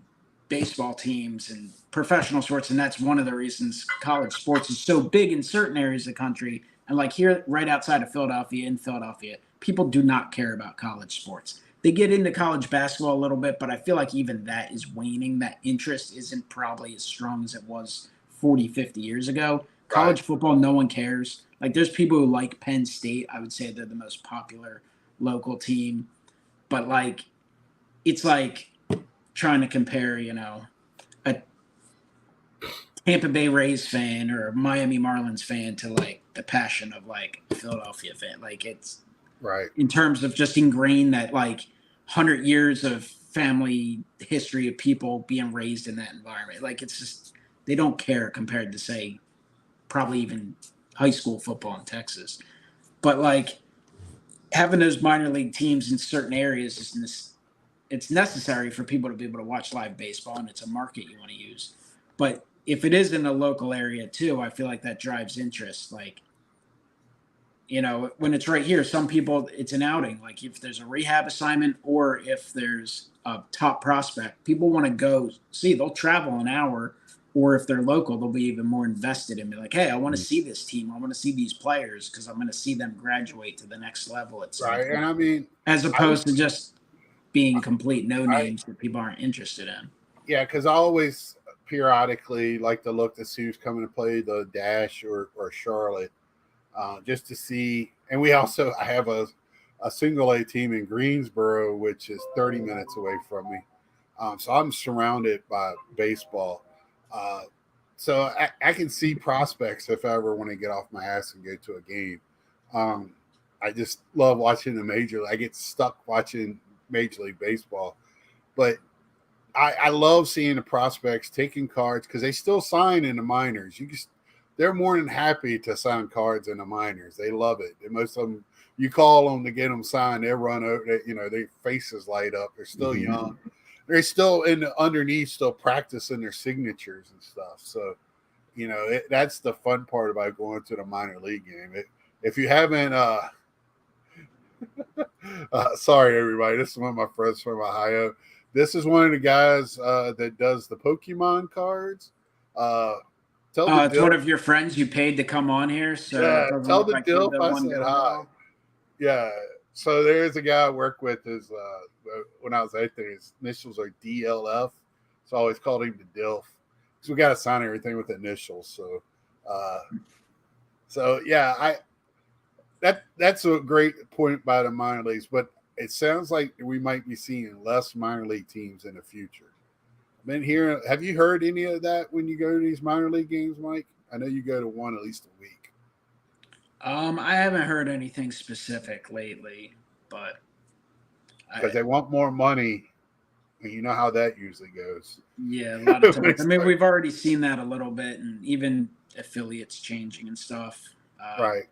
baseball teams and professional sports, and that's one of the reasons college sports is so big in certain areas of the country. And like here, right outside of Philadelphia, in Philadelphia, people do not care about college sports. They get into college basketball a little bit, but I feel like even that is waning. That interest isn't probably as strong as it was 40, 50 years ago. College football, no one cares. Like there's people who like Penn State. I would say they're the most popular local team. But like, it's like trying to compare, a Tampa Bay Rays fan or a Miami Marlins fan to like the passion of like a Philadelphia fan. Like it's in terms of just ingrained that like 100 years of family history of people being raised in that environment. Like it's just, they don't care compared to say probably even high school football in Texas. But like having those minor league teams in certain areas is it's necessary for people to be able to watch live baseball, and it's a market you want to use. But if it is in a local area too, I feel like that drives interest. Like, when it's right here, some people, it's an outing. Like if there's a rehab assignment or if there's a top prospect, people want to go see. They'll travel an hour, or if they're local, they'll be even more invested and be like, hey, I want to see this team. I want to see these players because I'm going to see them graduate to the next level. It's and I mean, as opposed to just being complete no names that people aren't interested in. Yeah, because I always periodically like to look to see who's coming to play the Dash or Charlotte, just to see. And I have a single A team in Greensboro, which is 30 minutes away from me. So I'm surrounded by baseball. So I can see prospects if I ever want to get off my ass and go to a game. I just love watching the major. I get stuck watching Major League Baseball, but I love seeing the prospects taking cards because they still sign in the minors. They're more than happy to sign cards in the minors. They love it. And most of them, you call them to get them signed, they run over. Their faces light up. They're still young. They're still underneath, still practicing their signatures and stuff. So, that's the fun part about going to the minor league game. If you haven't, sorry everybody, this is one of my friends from Ohio. This is one of the guys that does the Pokemon cards. It's one of your friends you paid to come on here. So yeah, tell the Dilf I said hi. Yeah. So there's a guy I work with when I was out there, his initials are DLF. So I always called him the Dilf. Because we got to sign everything with initials. So yeah, that's a great point by the minor leagues, but it sounds like we might be seeing less minor league teams in the future. Been hearing. Have you heard any of that when you go to these minor league games, Mike? I know you go to one at least a week. I haven't heard anything specific lately, but because they want more money, and you know how that usually goes. Yeah, a lot of times. I mean, we've already seen that a little bit, and even affiliates changing and stuff. Right.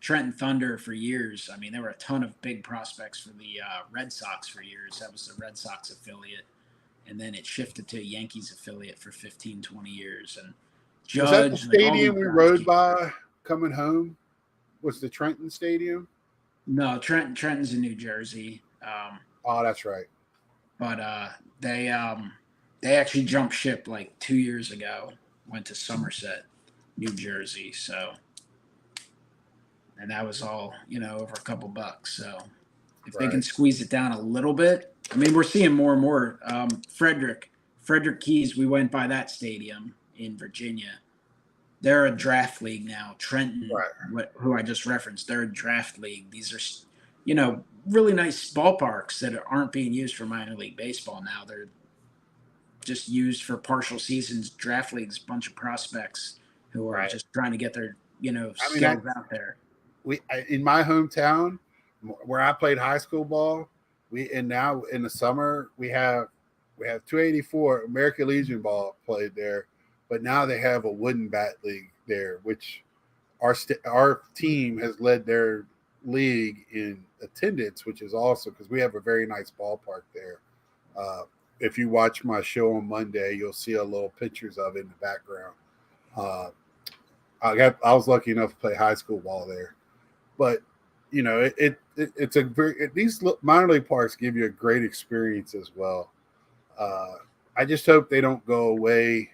Trenton Thunder for years. I mean, there were a ton of big prospects for the Red Sox for years. That was the Red Sox affiliate. And then it shifted to a Yankees affiliate for 15, 20 years. And Judge. Was that the stadium we rode by? by coming home? Was the Trenton Stadium? No, Trenton's in New Jersey. Oh, that's right. But they actually jumped ship like 2 years ago. Went to Somerset, New Jersey. So, and that was all over a couple bucks. So, if they can squeeze it down a little bit, I mean, we're seeing more and more. Frederick Keys. We went by that stadium in Virginia. They're a draft league now. Trenton, who I just referenced, they're a draft league. These are, really nice ballparks that aren't being used for minor league baseball now. They're just used for partial seasons, draft leagues, bunch of prospects who are just trying to get their, skills out there. In my hometown, where I played high school ball, and now in the summer we have 284 American Legion ball played there. But now they have a wooden bat league there, which our team has led their league in attendance, which is awesome because we have a very nice ballpark there. If you watch my show on Monday, you'll see a little pictures of it in the background. I was lucky enough to play high school ball there, but it's a very, these minor league parks give you a great experience as well. I just hope they don't go away.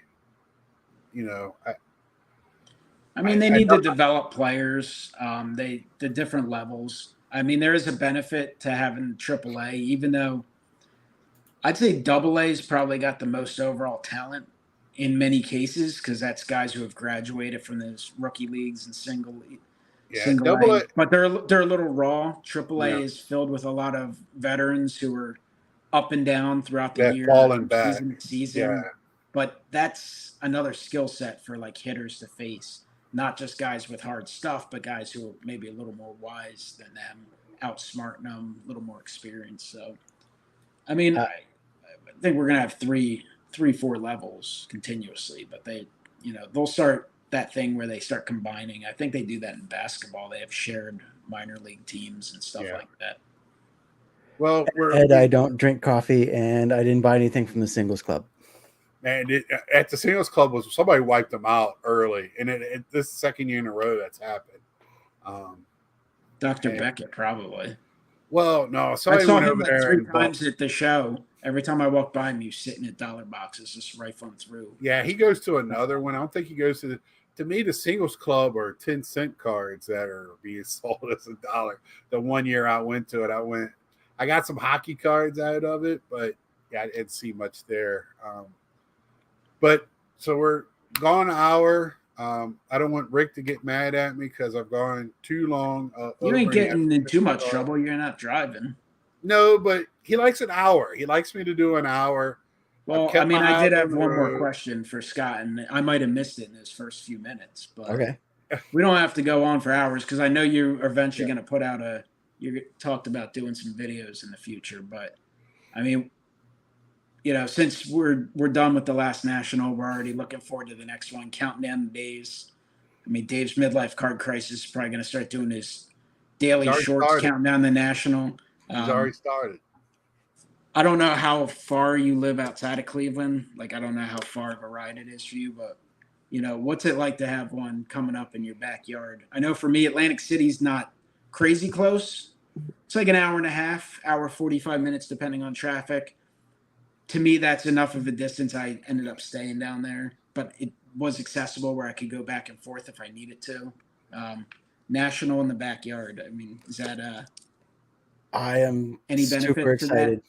I mean, they need to develop players. The different levels. I mean, there is a benefit to having AAA, even though I'd say AA's probably got the most overall talent in many cases because that's guys who have graduated from those rookie leagues and single A. But they're a little raw. AAA is filled with a lot of veterans who are up and down throughout the year, falling back season. Yeah. But that's another skill set for like hitters to face, not just guys with hard stuff, but guys who are maybe a little more wise than them, outsmarting them, a little more experience. So, I mean, I think we're gonna have three, 4 levels continuously, but they'll start that thing where they start combining. I think they do that in basketball. They have shared minor league teams and stuff like that. Well, Ed, I don't drink coffee, and I didn't buy anything from the singles club. And at the singles club somebody wiped them out early, and this second year in a row that's happened. Dr. Beckett probably. Well, no, I saw him like 3 times at the show. Every time I walked by him, he was sitting at dollar boxes, just rifling through. Yeah, he goes to another one. I don't think he goes to to me, the singles club are 10-cent cards that are being sold as $1. The 1 year I went to it, I got some hockey cards out of it, but yeah, I didn't see much there. But so we're gone an hour. I don't want Rick to get mad at me because I've gone too long. You ain't getting in too much trouble. You're not driving. No, but he likes an hour. He likes me to do an hour. Well, I mean, I did have one more question for Scott, and I might have missed it in those first few minutes. But okay, we don't have to go on for hours because I know you're eventually going to put out you talked about doing some videos in the future. But I mean, since we're done with the last national, we're already looking forward to the next one, counting down the days. I mean, Dave's midlife card crisis is probably going to start doing his daily shorts, counting down the national. He's already started. I don't know how far you live outside of Cleveland. Like, I don't know how far of a ride it is for you, but, what's it like to have one coming up in your backyard? I know for me, Atlantic City's not crazy close. It's like an hour and a half, hour, 45 minutes, depending on traffic. To me, that's enough of a distance. I ended up staying down there, but it was accessible where I could go back and forth if I needed to. National in the backyard. I mean, is that I am any benefit super excited.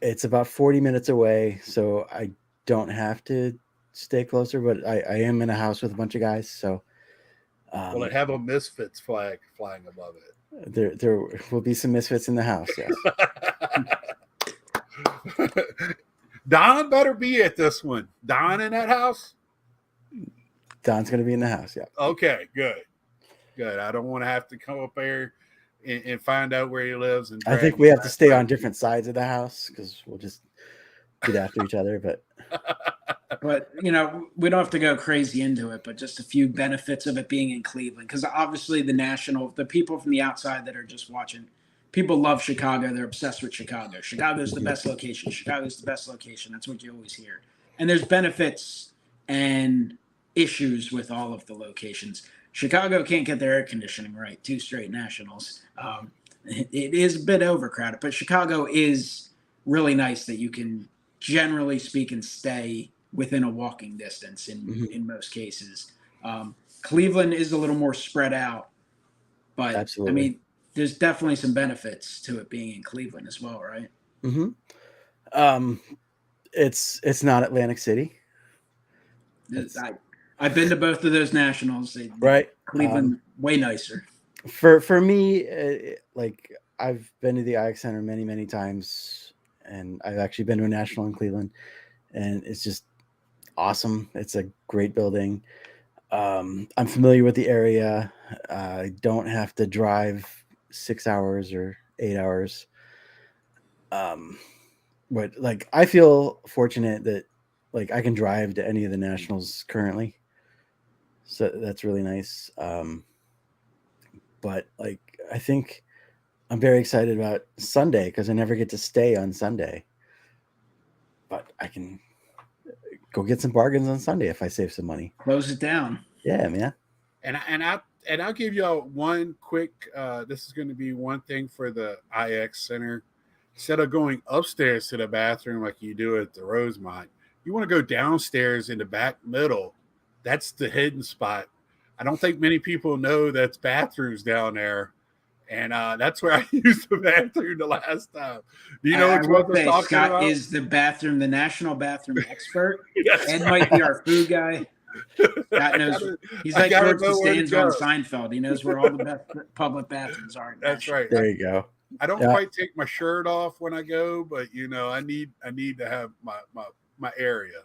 It's about 40 minutes away, so I don't have to stay closer, but I am in a house with a bunch of guys, so will it have a Misfits flag flying above it? There will be some Misfits in the house, yes. Don better be at this one. Don in that house? Don's going to be in the house, yeah. Okay, good. I don't want to have to come up there and find out where he lives. And I think we have to stay on different sides of the house because we'll just get after each other. But we don't have to go crazy into it. But just a few benefits of it being in Cleveland, because obviously the people from the outside that are just watching, people love Chicago. They're obsessed with Chicago. Chicago's the best location. Chicago's the best location. That's what you always hear. and there's benefits and issues with all of the locations. Chicago can't get their air conditioning right, 2 straight nationals. It is a bit overcrowded, but Chicago is really nice that you can, generally speaking, stay within a walking distance in most cases. Cleveland is a little more spread out, but Absolutely. I mean, there's definitely some benefits to it being in Cleveland as well, right? It's not Atlantic City. I've been to both of those nationals. Right. Cleveland, way nicer. For me, like I've been to the IX Center many, many times, and I've actually been to a national in Cleveland, and it's just awesome. It's a great building. I'm familiar with the area. I don't have to drive 6 hours or 8 hours. But like I feel fortunate that like I can drive to any of the nationals currently. So that's really nice. But like I think I'm very excited about Sunday because I never get to stay on Sunday. But I can go get some bargains on Sunday if I save some money. Close it down. Yeah, man. And I'll give y'all one quick. This is going to be one thing for the IX Center. Instead of going upstairs to the bathroom like you do at the Rosemont, you want to go downstairs in the back middle. That's the hidden spot. I don't think many people know that's bathrooms down there. And that's where I used the bathroom the last time. Do you know which one I'm talking Scott about? is the national bathroom expert. Ed Right. might be our food guy. Scott knows. He's like George Costanza on Seinfeld. He knows where all the best public bathrooms are. That's right. There you go. I don't quite take my shirt off when I go, but you know, I need to have my area.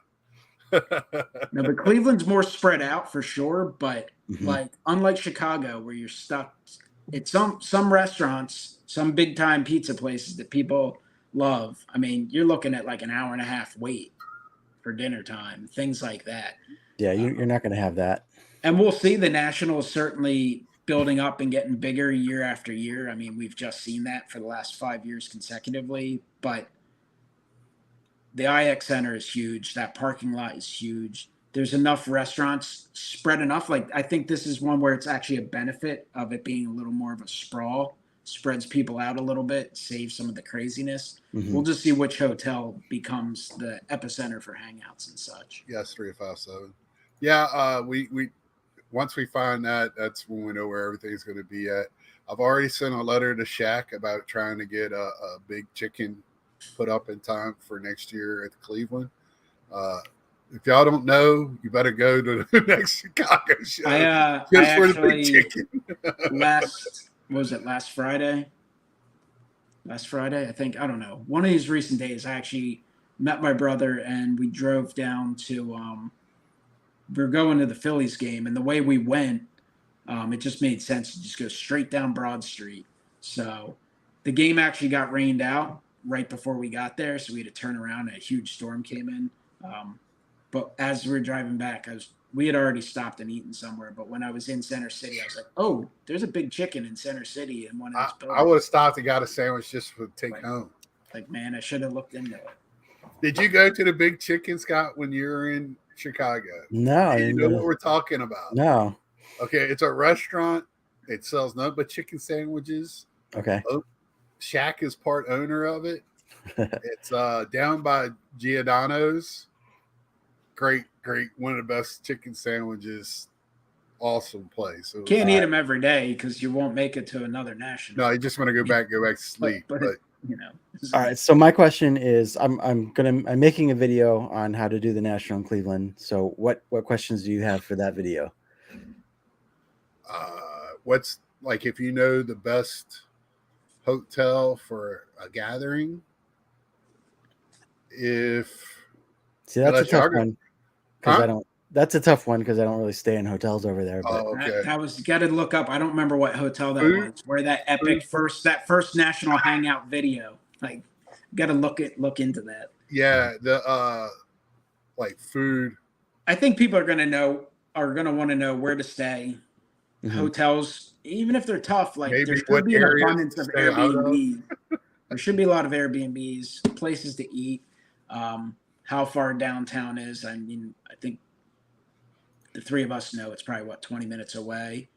No, but Cleveland's more spread out for sure. But like unlike Chicago, where you're stuck at some restaurants, some big time pizza places that people love. I mean, you're looking at like an hour and a half wait for dinner time, things like that. Yeah, you're not going to have that. And we'll see the Nationals certainly building up and getting bigger year after year. I mean, we've just seen that for the last 5 years consecutively. But the IX Center is huge. That parking lot is huge. There's enough restaurants spread enough. Like, I think this is one where it's actually a benefit of it being a little more of a sprawl. Spreads people out a little bit, saves some of the craziness. We'll just see which hotel becomes the epicenter for hangouts and such. Yes, 357. Yeah, we once we find that, that's when we know where everything's going to be at. I've already sent a letter to Shaq about trying to get a big chicken put up in time for next year at Cleveland. If y'all don't know, you better go to the next Chicago show. Just for the big chicken. Last Friday? Last Friday, I think. I don't know. One of these recent days, I actually met my brother and we drove down to we were going to the Phillies game, and the way we went, it just made sense to just go straight down Broad Street. So the game actually got rained out right before we got there, so we had to turn around and a huge storm came in. But as we were driving back, we had already stopped and eaten somewhere. But when I was in Center City, I was like, oh, there's a big chicken in Center City. And one of those buildings. I would have stopped and got a sandwich just to take home. Like, man, I should have looked into it. Did you go to the Big Chicken, Scott, when you were in Chicago? No. You know what we're talking about? No. Okay, it's a restaurant. It sells nothing but chicken sandwiches. Okay. Shaq is part owner of it. It's down by Giordano's. Great. One of the best chicken sandwiches. Awesome place. Can't eat them every day because you won't make it to another national. No, you just want to go back to sleep. But you know. All right. So my question is, I'm making a video on how to do the national in Cleveland. So what questions do you have for that video? What's like if you know the best hotel for a gathering? See, that's a tough one because That's a tough one because I don't really stay in hotels over there. But okay. That was got to look up. I don't remember what hotel that was. Where that epic first national hangout video. Like, got to look into that. Yeah, the like food. I think people are gonna want to know where to stay. Hotels, even if they're tough, like there should be an abundance of Airbnb. There should be a lot of Airbnbs, places to eat. how far downtown is. I mean, I think the three of us know it's probably 20 minutes away.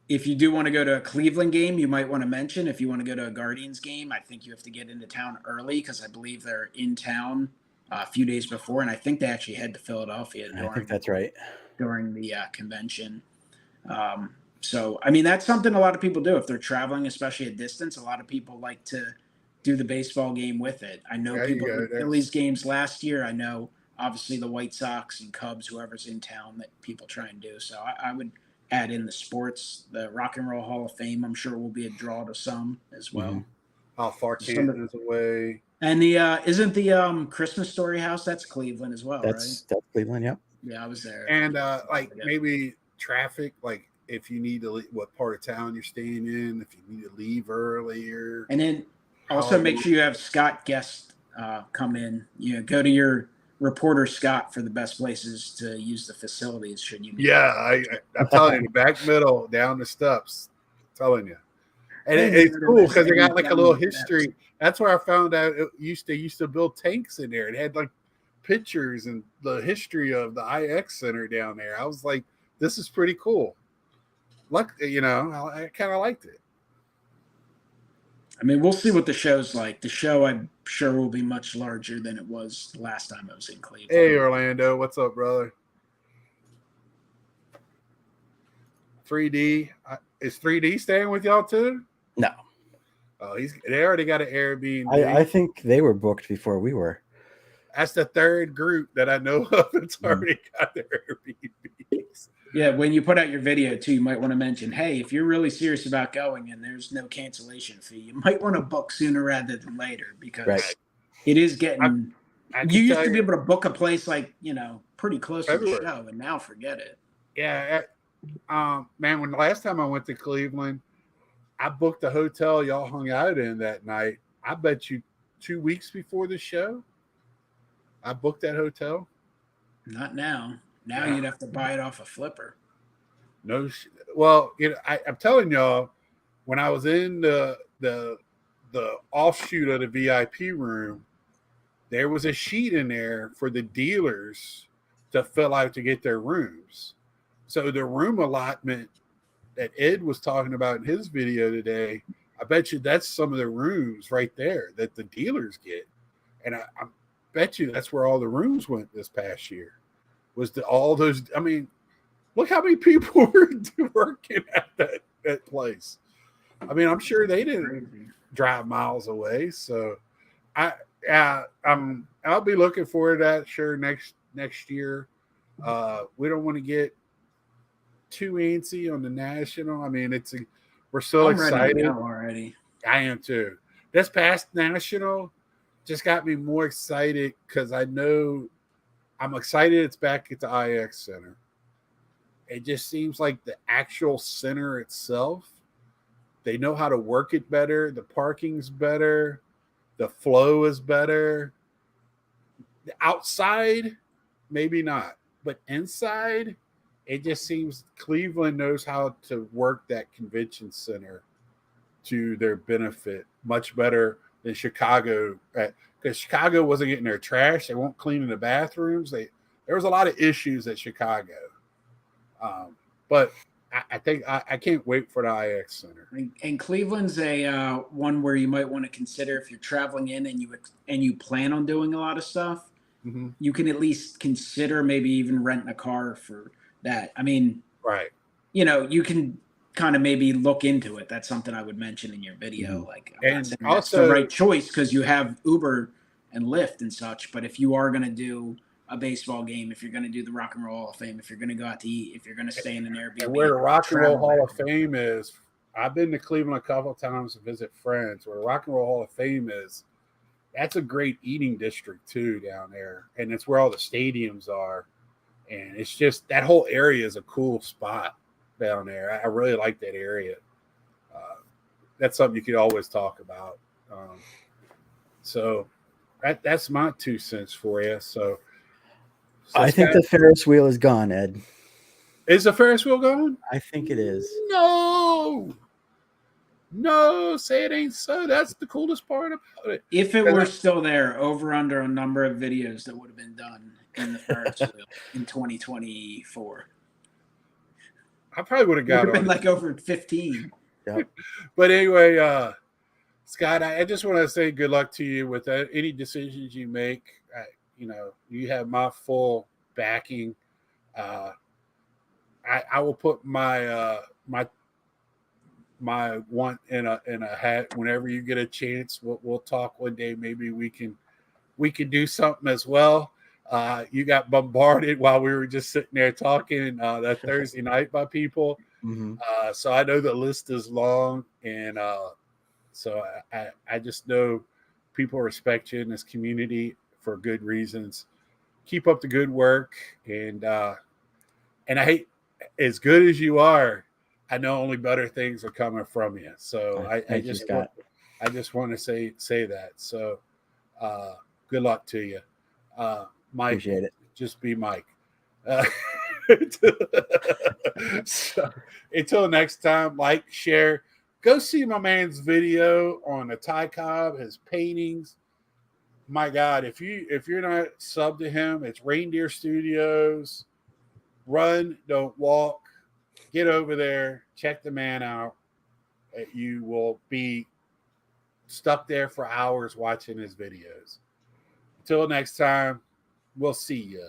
If you do want to go to a Cleveland game, you might want to mention. If you want to go to a Guardians game, I think you have to get into town early because I believe they're in town a few days before, and I think they actually head to Philadelphia I think that's right. during the convention. So, I mean, that's something a lot of people do if they're traveling, especially a distance. A lot of people like to do the baseball game with it. I know people did Phillies games last year. I know, obviously, the White Sox and Cubs, whoever's in town, that people try and do. So I would add in the sports, the Rock and Roll Hall of Fame. I'm sure will be a draw to some as well. Mm-hmm. How far Canton is away. And the isn't the Christmas Story House, that's Cleveland as well, right? That's Cleveland, yep. Yeah, I was there. And like maybe traffic, like if you need to leave, what part of town you're staying in, if you need to leave earlier. And then also make sure you have Skaght guests come in. You know, go to your reporter Skaght for the best places to use the facilities. Should you? Yeah, I'm telling you, the back middle, down the steps. I'm telling you, and it's cool because they got like a little history. That's where I found out they used to build tanks in there. It had like pictures and the history of the IX Center down there. I was like, this is pretty cool. Like, you know, I kind of liked it. I mean, we'll see what the show's like. The show, I'm sure, will be much larger than it was the last time I was in Cleveland. Hey, Orlando. What's up, brother? 3D. Is 3D staying with y'all too? No. Oh, they already got an Airbnb. I think they were booked before we were. That's the third group that I know of that's already got their Airbnbs. Yeah, when you put out your video too, you might want to mention, hey, if you're really serious about going and there's no cancellation fee, you might want to book sooner rather than later because it is getting. You used to be able to book a place like, you know, pretty close to the show, and now forget it. Yeah, man. When the last time I went to Cleveland, I booked a hotel y'all hung out in that night. I bet you 2 weeks before the show, I booked that hotel. Not now. Now you'd have to buy it off a flipper. No, well, you know, I'm telling y'all, when I was in the offshoot of the VIP room, there was a sheet in there for the dealers to fill out to get their rooms. So the room allotment that Ed was talking about in his video today, I bet you that's some of the rooms right there that the dealers get. And I bet you that's where all the rooms went this past year. Was all those? I mean, look how many people were working at that place. I mean, I'm sure they didn't drive miles away. So, I'll be looking forward to that. Sure, next year. We don't want to get too antsy on the national. I mean, we're so excited already. I am too. This past national just got me more excited because I know. I'm excited it's back at the IX Center. It just seems like the actual center itself, they know how to work it better. The parking's better. The flow is better. The outside, maybe not. But inside, it just seems Cleveland knows how to work that convention center to their benefit much better than Chicago. Because Chicago wasn't getting their trash. They weren't cleaning the bathrooms. There was a lot of issues at Chicago. But I think I can't wait for the IX Center. And Cleveland's a one where you might want to consider if you're traveling in and you plan on doing a lot of stuff. Mm-hmm. You can at least consider maybe even renting a car for that. I mean, right? You know, you can kind of maybe look into it. That's something I would mention in your video. Mm-hmm. Like, I'm not saying that's the right choice because you have Uber and Lyft and such. But if you are going to do a baseball game, if you're going to do the Rock and Roll Hall of Fame, if you're going to go out to eat, if you're going to stay in an Airbnb. And where the Rock and Roll Hall of Fame is, I've been to Cleveland a couple of times to visit friends. Where the Rock and Roll Hall of Fame is, that's a great eating district too down there. And it's where all the stadiums are. And it's just, that whole area is a cool spot down there. I really like that area. That's something you could always talk about. So that's my 2 cents for you. So I think the Ferris wheel is gone, Ed. Is the Ferris wheel gone? I think it is. No. No, say it ain't so. That's the coolest part about it. If it were still there, over under a number of videos that would have been done in the Ferris wheel in 2024. I probably would have got been like over 15. Yep. But anyway, Skaght, I just want to say good luck to you with any decisions you make. You have my full backing. I will put my my want in a hat whenever you get a chance. We'll talk one day. Maybe we can do something as well. You got bombarded while we were just sitting there talking that Thursday night by people. Mm-hmm. So I know the list is long, and so I just know people respect you in this community for good reasons. Keep up the good work, and I hate, as good as you are, I know only better things are coming from you. So I just want to say that. So good luck to you, Mike. Appreciate it. Just be Mike. So, until next time, like, share, go see my man's video on the Ty Cobb, his paintings. My God, if you're not sub to him, it's Reindeer Studios. Run, don't walk. Get over there, check the man out. You will be stuck there for hours watching his videos. Until next time, we'll see ya.